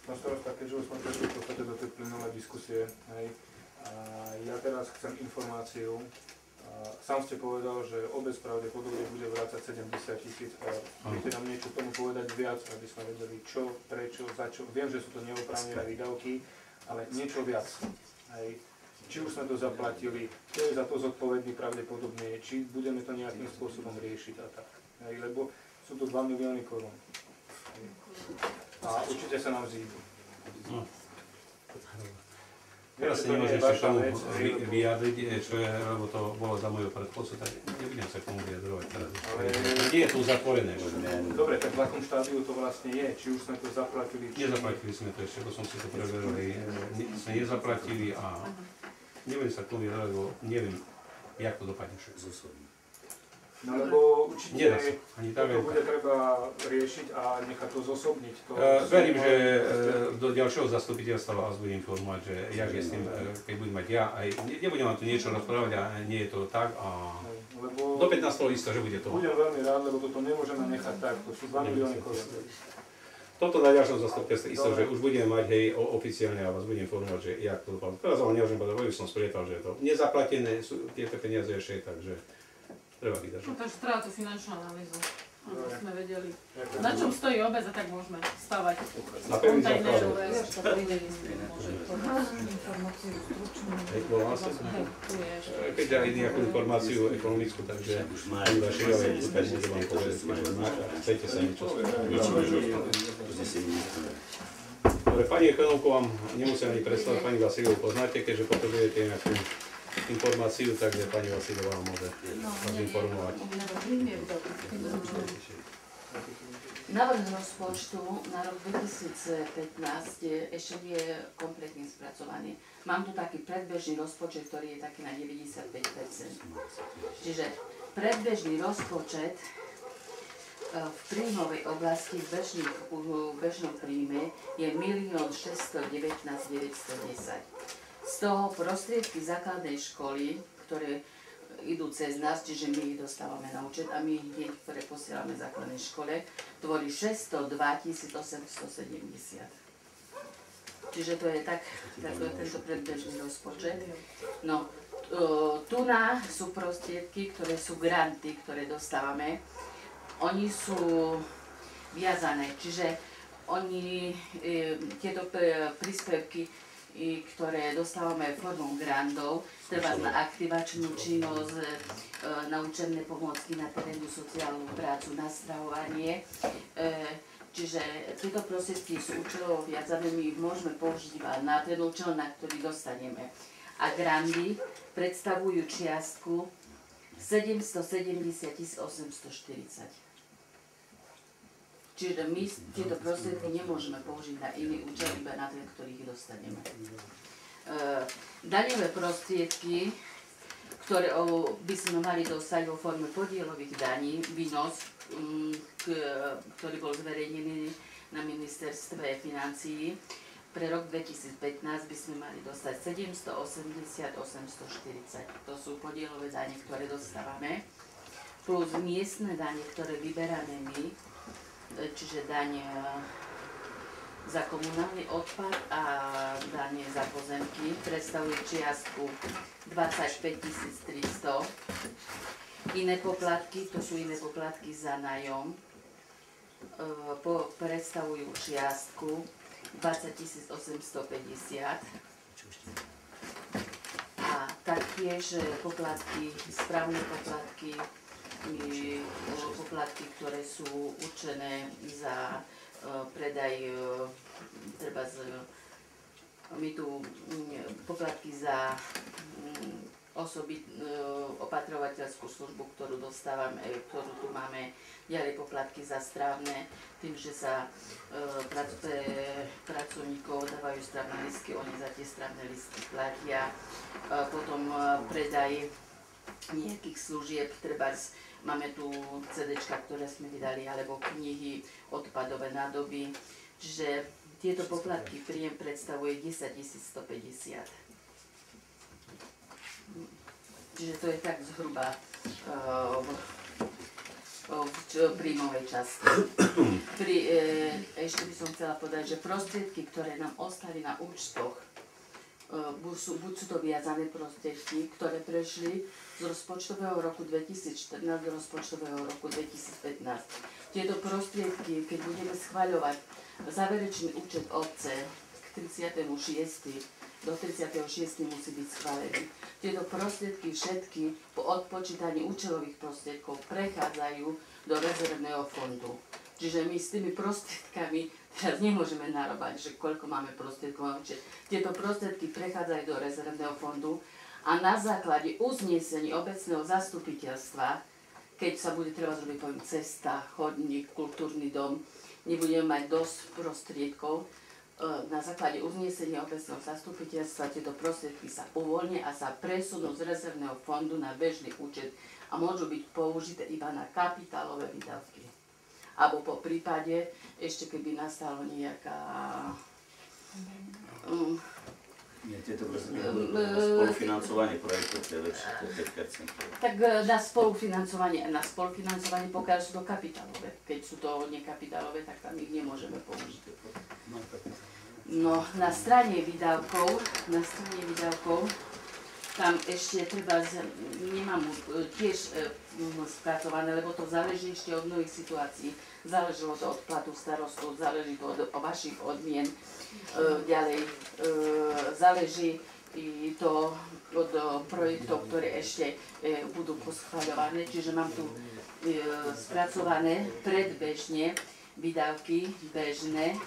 Speaker 2: Pán starosta, keďže už sme prešli v podstate do tej plynulej diskusie, hej, ja teraz chcem informáciu, Sám ste povedal, že obec pravdepodobne bude vrácať 70 000 eur. Viete nám niečo k tomu povedať viac, aby sme vedeli čo, prečo, za čo. Viem, že sú to neoprávnené výdavky, ale niečo viac. Hej. Či už sme to zaplatili, kto je za to zodpovedný pravdepodobne, či budeme to nejakým spôsobom riešiť a tak. Hej. Lebo sú to 2 milióny korún. A určite sa nám zídu.
Speaker 1: Teraz sa nemôžem ešte k tomu vyjadriť, čo je, lebo to bolo za mojho predchodcu, tak nebudem sa k tomu vyjadrovať teraz. Nie je to uzatvorené.
Speaker 2: Dobre, tak v akom štádiu to vlastne je? Či už sme to zaplatili?
Speaker 1: Nezaplatili sme to ešte, bo som si to preveril. Sme nezaplatili a nebudem sa k tomu vyjadrovať, lebo neviem, jak to dopadne všetko.
Speaker 2: No lebo určite to bude treba riešiť a nechať to zosobniť.
Speaker 1: Verím, že do ďalšieho zastupiteľstva vás budem informovať, že jak je s tým, keď budem mať ja, aj nebudem vám tu niečo rozprávať a nie je to tak a do 15. lista, že bude to.
Speaker 2: Budem veľmi rád, lebo toto nemôžeme nechať tak, to sú 2 milióny korún.
Speaker 1: Toto na ďalšom zastupiteľstve isto, že už budeme mať hej oficiálne a vás budem informovať, že jak to dopadlo. Teraz vám nemôžem povedať, lebo som sprietal, že je to nezaplatené, sú tieto peniaze ešte, takže treba vydržať.
Speaker 9: No takže treba tú finančnú analýzu, aby sme vedeli, na čom stojí obec a tak môžeme stavať kontajnerové.
Speaker 1: Keďže aj nejakú informáciu ekonomickú, takže aj vaši tutaj môžem vám povedať, keď chcete sa niečo Dobre, pani ekonomku vám nemusím ani predstaviť, pani Vasilovu poznáte, keďže potrebujete nejakú informáciu, takže pani Vasilová môže vás informovať.
Speaker 14: Návrh rozpočtu na rok 2015 ešte nie je kompletne spracovaný. Mám tu taký predbežný rozpočet, ktorý je taký na 95%. Čiže predbežný rozpočet v príjmovej oblasti v bežnom príjme je 1 619 910. Z toho prostriedky základnej školy, ktoré idú cez nás, čiže my ich dostávame na účet a my ich hneď preposielame základnej škole, tvorí 602 870. Čiže to je tak tento predbežný rozpočet. No, tu sú prostriedky, ktoré sú granty, ktoré dostávame. Oni sú viazané, čiže tieto príspevky, ktoré dostávame formou grantov, treba na aktivačnú činnosť, na učebné pomôcky, na terénnu sociálnu prácu, na stravovanie. Čiže tieto prostriedky sú účelovo viazané, my ich môžeme používať na ten účel, na ktorý dostaneme. A granty predstavujú čiastku 770 840. Čiže my tieto prostriedky nemôžeme použiť na iný účel, iba na ten, ktorý ich dostaneme. Daňové prostriedky, ktoré by sme mali dostať vo forme podielových daní, výnos, ktorý bol zverejnený na ministerstve financií, pre rok 2015 by sme mali dostať 780 840. To sú podielové dane, ktoré dostávame, plus miestne dane, ktoré vyberáme my, čiže daň za komunálny odpad a daň za pozemky, predstavuje čiastku 25 300. Iné poplatky, to sú iné poplatky za nájom, predstavujú čiastku 20 850. A taktiež poplatky, správne poplatky, ktoré sú určené za predaj, treba my tu poplatky za opatrovateľskú službu, ktorú dostávame, ktorú tu máme, ďalej poplatky za strávne, tým, že sa pracovníkov dávajú strávne listky, oni za tie strávne listky platia, potom predaj nejakých služieb, treba máme tu CDčka, ktoré sme vydali, alebo knihy, odpadové nádoby. Čiže tieto poplatky príjem predstavuje 10 150. Čiže to je tak zhruba v príjmovej časti. Ešte by som chcela povedať, že prostriedky, ktoré nám ostali na účtoch buď sú to viazané prostriedky, ktoré prešli z rozpočtového roku 2014 do rozpočtového roku 2015. Tieto prostriedky, keď budeme schvaľovať záverečný účet obce k 36. do 36. musí byť schválený. Tieto prostriedky všetky po odpočítaní účelových prostriedkov prechádzajú do rezervného fondu. Čiže my s tými prostriedkami teraz nemôžeme narábať, že koľko máme prostriedkov. Tieto prostriedky prechádzajú do rezervného fondu a na základe uznesení obecného zastupiteľstva, keď sa bude treba zrobiť poviem cesta, chodník, kultúrny dom, nebudeme mať dosť prostriedkov, na základe uznesenia obecného zastupiteľstva tieto prostriedky sa uvoľnia a sa presunú z rezervného fondu na bežný účet a môžu byť použité iba na kapitálové výdavky. Alebo po prípade, ešte keby nastalo nejaká...
Speaker 12: Tieto spolufinancovanie projektov, to je lepšie, to je 5%.
Speaker 14: Tak na spolufinancovanie, pokiaľ sú to kapitálové. Keď sú to nekapitálové, tak tam ich nemôžeme použiť. No, na strane výdavkov, tam ešte treba, nemám tiež spracované, lebo to záleží ešte od mnohých situácií. Záležilo to od platu starostu, záleží to od vašich odmien, ďalej záleží i to od projektov, ktoré ešte budú poschvaľované. Čiže mám tu spracované predbežne výdavky bežné,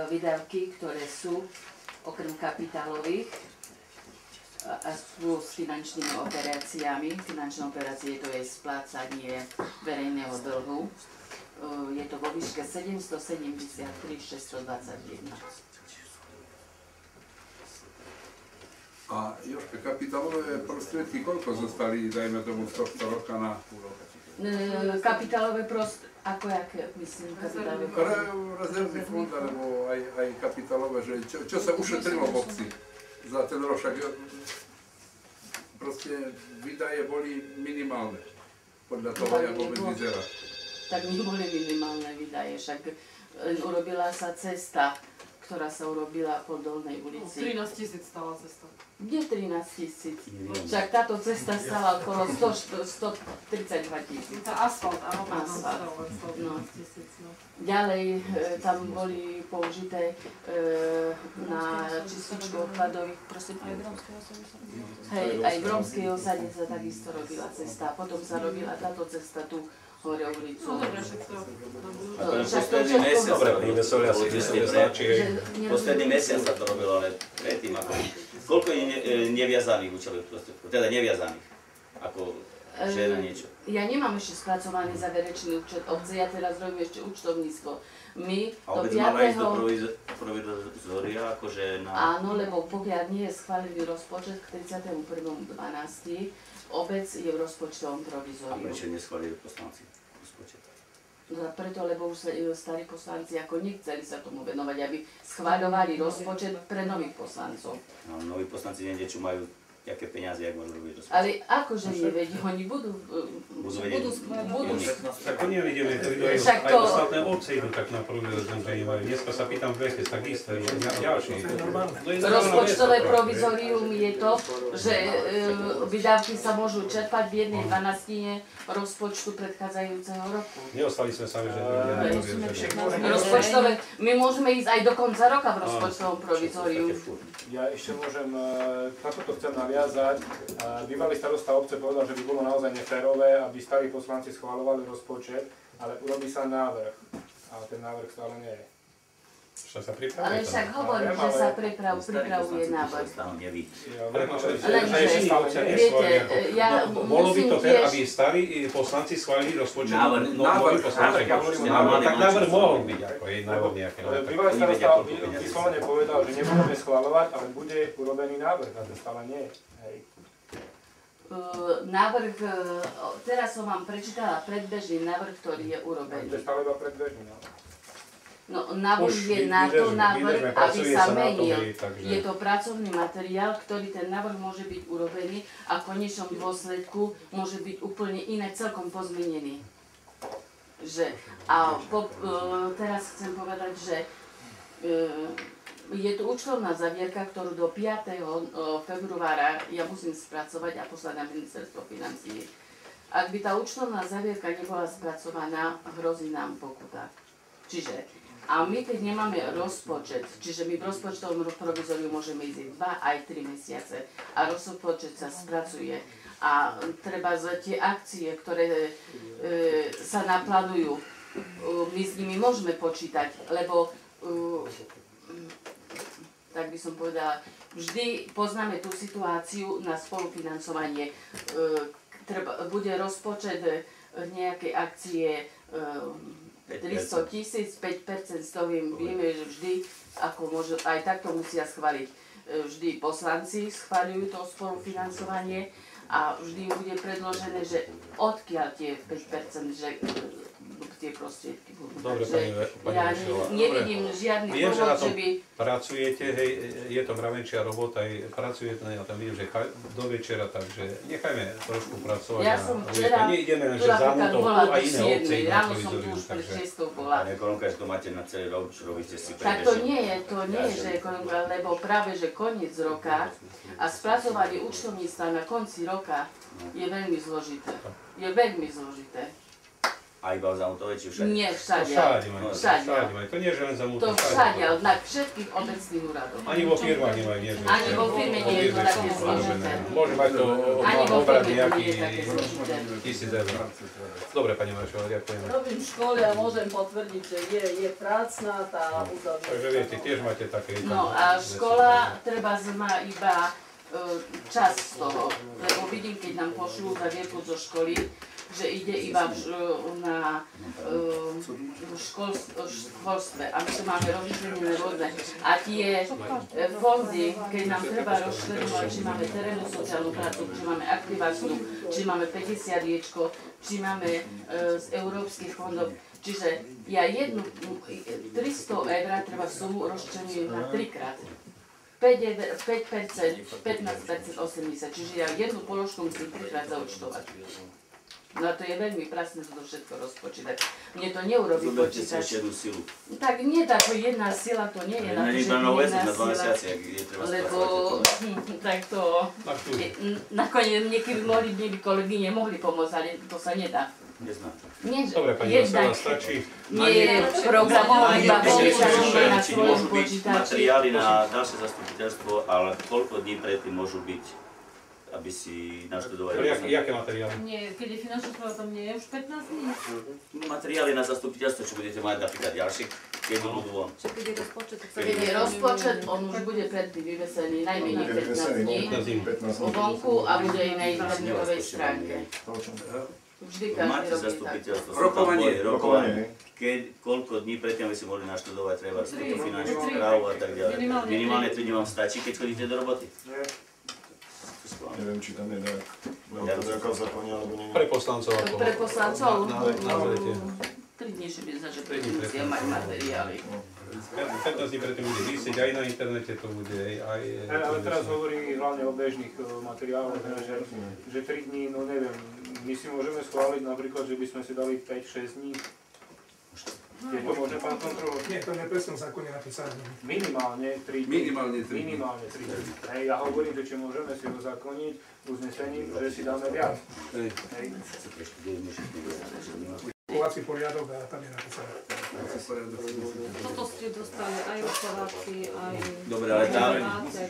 Speaker 14: výdavky, ktoré sú okrem kapitálových a sú s finančnými operáciami. Finančné operácie to je splácanie verejného dlhu. Je to vo výške 773 621.
Speaker 11: A Jožka, kapitálové prostriedky koľko zostali, dajme tomu, z tohto roka na...
Speaker 14: Kapitálové prostriedky, ako jaké, myslím, kapitálové prostriedky?
Speaker 11: Rezervný fond, alebo aj kapitálové, že čo sa ušetrilo v obci za ten rok, však proste výdaje boli minimálne, podľa toho, ako vyzerá.
Speaker 14: Tak neboli minimálne výdaje, však urobila sa cesta, ktorá sa urobila po Dolnej ulici.
Speaker 9: 13 000 stála cesta.
Speaker 14: Kde 13 000? Však táto cesta stála okolo 132 000.
Speaker 9: Tá asfalt, áno,
Speaker 14: no. Ďalej tam boli použité na čističku odpadových, prosím. Hej, aj v Rómskej osade sa takisto robila cesta. Potom sa robila táto cesta tu hore ulicu.
Speaker 12: Posledný mesiac sa to robilo, ale predtým ako... Koľko je neviazaných účelových prostriedkov? Teda neviazaných, ako že na niečo.
Speaker 14: Ja nemám ešte spracovaný záverečný účet obce, ja teraz robím ešte účtovníctvo. My
Speaker 12: do 5. A obec má ísť do provizoria, akože na...
Speaker 14: Áno, lebo pokiaľ nie je schválený rozpočet k 31.12., obec je v rozpočtovom provizoriu.
Speaker 12: A prečo neschválili poslanci rozpočet?
Speaker 14: No preto, lebo už starí poslanci ako nechceli sa tomu venovať, aby schváľovali rozpočet pre nových poslancov.
Speaker 12: No, noví poslanci nevedia, čo majú, aké peniaze, jak môžu robiť rozpočet.
Speaker 14: Ale akože nevedia, oni budú
Speaker 12: schváľovať.
Speaker 1: Tak oni nevidíme, to idú aj ostatné obce idú tak na provizorium, že nemajú. Dneska sa pýtam Vechec, tak isté, ďalší.
Speaker 14: Rozpočtové provizorium je to, že výdavky sa môžu čerpať v 1/12 rozpočtu predchádzajúceho roku.
Speaker 1: Neostali sme sami, že...
Speaker 14: Rozpočtové, my môžeme ísť aj do konca roka v rozpočtovom provizoriu.
Speaker 2: Ja ešte môžem, na toto chcem naviazať. Bývalý starosta obce povedal, že by bolo naozaj neférové, aby starí poslanci schvaľovali rozpočet, ale urobí sa návrh. A ten návrh stále nie je.
Speaker 14: Ale však hovorím, že sa pripravuje návrh.
Speaker 1: Bolo by to fér, aby starí poslanci schválili rozpočet nový poslanci. Tak návrh mohol byť, ako je návrh nejaké.
Speaker 2: Bývalý starosta vyslovene povedal, že nebudeme schvaľovať, ale bude urobený návrh, a to stále nie je.
Speaker 14: Návrh, teraz som vám prečítala predbežný návrh, ktorý je urobený.
Speaker 2: To je stále iba predbežný návrh.
Speaker 14: No, návrh je na to návrh, aby sa menil. Je to pracovný materiál, ktorý ten návrh môže byť urobený a v konečnom dôsledku môže byť úplne iné, celkom pozmenený. A teraz chcem povedať, že Je tu účtovná zavierka, ktorú do 5. februára ja musím spracovať a poslať na ministerstvo financií. Ak by tá účtovná zavierka nebola spracovaná, hrozí nám pokuta. Čiže, a my keď nemáme rozpočet, čiže my v rozpočtovom provizoriu môžeme ísť 2 aj 3 mesiace a rozpočet sa spracuje a treba z tie akcie, ktoré sa naplánujú, my s nimi môžeme počítať, lebo tak by som povedala, vždy poznáme tú situáciu na spolufinancovanie. Bude rozpočet nejakej akcie 300 000, 5% z toho vieme, že vždy, ako môže, aj takto musia schváliť. Vždy poslanci schváľujú to spolufinancovanie a vždy bude predložené, že odkiaľ tie 5%, že tie prostriedky budú.
Speaker 1: Dobre,
Speaker 14: pani ja nevidím žiadny
Speaker 1: viem,
Speaker 14: dôvod, že by...
Speaker 1: pracujete, hej, je to mravenčia robota, pracujete na tom, vidím, že do večera, takže nechajme trošku pracovať.
Speaker 14: Ja som včera,
Speaker 1: neideme len, že zámutov, a iné obce,
Speaker 14: ráno som tu už pred 6 bola.
Speaker 12: Ale ekonomka, že to máte na celý rok, čo robíte si
Speaker 14: tak to nie je, že ekonomka, lebo práve, že koniec roka a spracovanie účtovníctva na konci roka je veľmi zložité. Je veľmi zložité.
Speaker 12: A iba v Zamutove, či všade?
Speaker 14: Nie, všade.
Speaker 1: Všade. To nie je len Zamutove.
Speaker 14: To všade, ale na všetkých obecných úradoch.
Speaker 1: Ani vo firmách nemajú, nie.
Speaker 14: Ani vo firme nie je to také zložité.
Speaker 1: Môže mať to obrad nejaký 1000 eur. Dobre, pani Maršová, ďakujem.
Speaker 4: Robím v škole a môžem potvrdiť, že je prácna tá uzavretá.
Speaker 1: Takže viete, tiež máte také...
Speaker 14: No a škola treba má iba čas z toho, lebo vidím, keď nám pošlú zavierku zo školy, že ide iba na školstve a my to máme rozšírené rôzne. A tie fondy, keď nám treba rozšírenovať, či máme terénnu sociálnu prácu, či máme aktivačnú, či máme 50 riečko, či máme z európskych fondov. Čiže ja 300 eur treba sumu rozčlenujem na 3-krát. 5%, 15%, 80%, čiže ja jednu položku musím 3-krát zaúčtovať. No a to je veľmi prasné to všetko rozpočítať. Mne to neurobí počítať.
Speaker 12: Chcete jednu silu.
Speaker 14: Tak nie táto jedna sila, to nie je na to, že jedna sila. Lebo tak to... Nakoniec niekedy mohli by kolegyne mohli pomôcť, ale to sa nedá.
Speaker 1: Dobre, pani Maršová, stačí.
Speaker 14: Nie je programov, iba počítačné na svojom počítači.
Speaker 12: Materiály na ďalšie zastupiteľstvo, ale koľko dní predtým môžu byť, aby si naštudovali?
Speaker 1: Jaké materiály?
Speaker 9: Nie, keď je finančná správa, tam nie je už 15 dní?
Speaker 12: Materiály na zastupiteľstvo, čo budete mať napríklad ďalšie, keď budú von.
Speaker 9: Keď je rozpočet,
Speaker 14: keď je rozpočet, on už bude predtým vyvesený najmenej 15 dní vo vonku a bude aj na internetovej stránke. Vždy
Speaker 12: máte zastupiteľstvo, rokovanie. Koľko dní predtým, aby si mohli naštudovať, treba túto finančnú správu a tak ďalej. Minimálne 3 dní vám stačí, keď chodíte do roboty?
Speaker 3: Neviem, či tam je nejaká v zákone, alebo nie.
Speaker 1: Pre poslancov.
Speaker 14: Pre poslancov?
Speaker 1: Na zrete.
Speaker 14: 3 dní, že by začal predtým musia mať materiály.
Speaker 1: 15 dní predtým bude vysieť, aj na internete to bude, aj...
Speaker 2: Ale teraz hovorí hlavne o bežných materiáloch, že 3 dní, no neviem, my si môžeme schváliť napríklad, že by sme si dali 5-6 dní. Je to možné, pán kontrolór?
Speaker 7: Nie, to nepresne v zákone napísané.
Speaker 2: Minimálne 3 dní.
Speaker 11: Minimálne 3 dní.
Speaker 2: Minimálne 3 dní. Hej, ja hovorím, že či môžeme si ho zakoniť uznesením, že si dáme viac. Hej.
Speaker 7: Kovací poriadok a tam je napísané.
Speaker 9: Toto ste dostali aj od Slováky, aj...
Speaker 12: Dobre, ale tam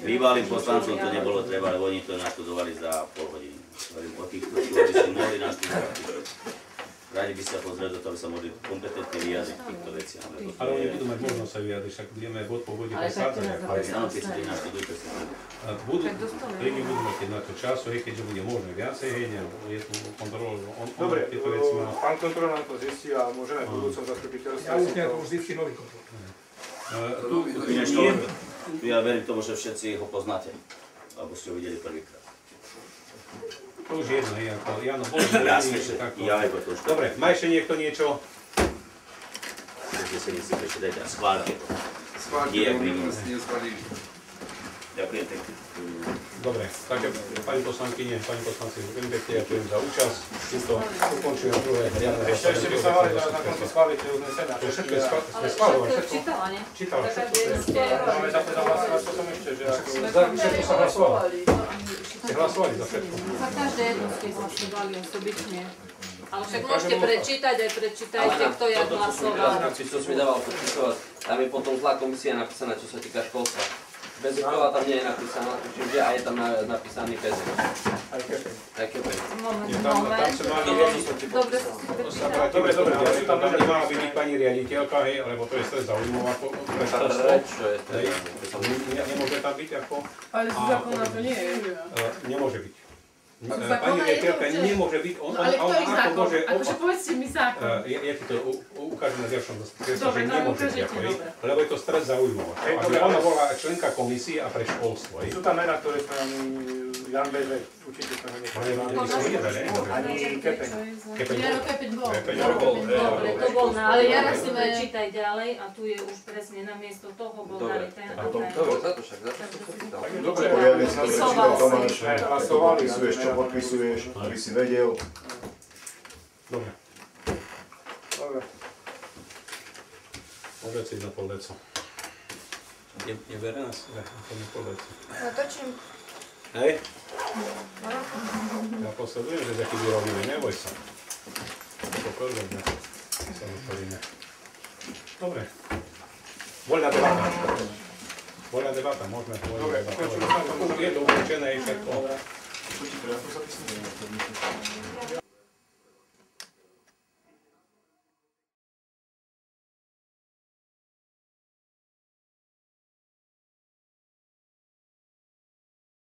Speaker 12: bývalým poslancom to nebolo treba, lebo oni to naštudovali za pol hodiny. Hovorím o týchto, ktorí si mohli naštudovať. Radi by sa pozrieť do toho, aby sa mohli kompetentne vyjadriť v týchto veciach.
Speaker 1: Ale oni budú mať možnosť sa vyjadriť, však budeme bod po bode posádzať.
Speaker 12: Ale stále, keď si naštudujte sa.
Speaker 1: Príjmy budú mať na to času, keďže bude možné viacej, je tu kontrola.
Speaker 2: Dobre, pán kontrol nám to zistí a môžeme v budúcom zastupiteľstve...
Speaker 7: Ja už nejak už zistí nový kontrol.
Speaker 12: Ja verím tomu, že všetci ho poznáte, alebo ste ho videli prvýkrát.
Speaker 1: To už jedno, Jano, bolo niečo takto. Dobre, má ešte niekto niečo?
Speaker 12: Takže si prečítajte a schváľte to.
Speaker 11: Schváľte to, my to neschválili.
Speaker 12: Ďakujem pekne.
Speaker 1: Dobre, takže pani poslankyne, pani poslanci, veľmi pekne ďakujem za účasť. Týmto ukončujem druhé riadne
Speaker 2: Ešte by sa mali na konci schváliť uznesenia.
Speaker 1: To všetko sme schváľovali, všetko.
Speaker 6: Čítala, nie?
Speaker 1: Čítala, všetko.
Speaker 2: Máme za to hlasovať potom ešte, že ako...
Speaker 1: Všetko sa hlasovalo. Ste hlasovali za všetko.
Speaker 9: Za každé jedno ste hlasovali osobitne.
Speaker 6: Ale však môžete prečítať, aj prečítajte, kto jak hlasoval.
Speaker 10: To som mi dával podpisovať. Tam je potom zlá komisia napísaná, čo sa týka školstva. Bezeková tam nie je napísaná, tuším, že aj je tam napísaný Bezek. Aj Kepeň.
Speaker 6: Moment. Dobre, sa si prečítali.
Speaker 1: Dobre, ale tam nemá byť pani riaditeľka, hej, lebo to je stred záujmov ako pre starostov. Nemôže tam byť ako...
Speaker 4: Ale z zákona to nie je.
Speaker 1: Nemôže byť. Pani riaditeľka nemôže byť,
Speaker 4: ale ktorý zákon?
Speaker 1: môže...
Speaker 4: Akože povedzte mi zákon.
Speaker 1: Ja ti to ukážem na ďalšom zastupiteľstve, že
Speaker 4: Dobre,
Speaker 1: nemôže byť ako, lebo je to stred záujmov. Ona bola členka komisie a pre školstvo.
Speaker 2: Sú tam mená, ktoré sme Jan Bezek, určite sme ho nechali. Ani Kepeň.
Speaker 4: Kepeň bol.
Speaker 6: Dobre, to bol na... Ale ja raz si prečítaj ďalej a tu je už presne namiesto toho bol nalité.
Speaker 10: Dobre, za to však, za to som si dal.
Speaker 2: Dobre,
Speaker 3: Poriadne sa prečítal Tomáš, čo podpisuješ, čo podpisuješ, aby si vedel.
Speaker 1: Dobre.
Speaker 2: Dobre.
Speaker 1: Povedzte na pol deco. Nebere nás? Ne, to na pol deco.
Speaker 15: Natočím.
Speaker 1: Hej? Ja posledujem, že taký vyrobíme, neboj sa. Pokoľvek, ne? Sa nastavíme. Dobre. Voľná debata. Voľná debata, môžeme voľná debata. Je to ukončené, všetko.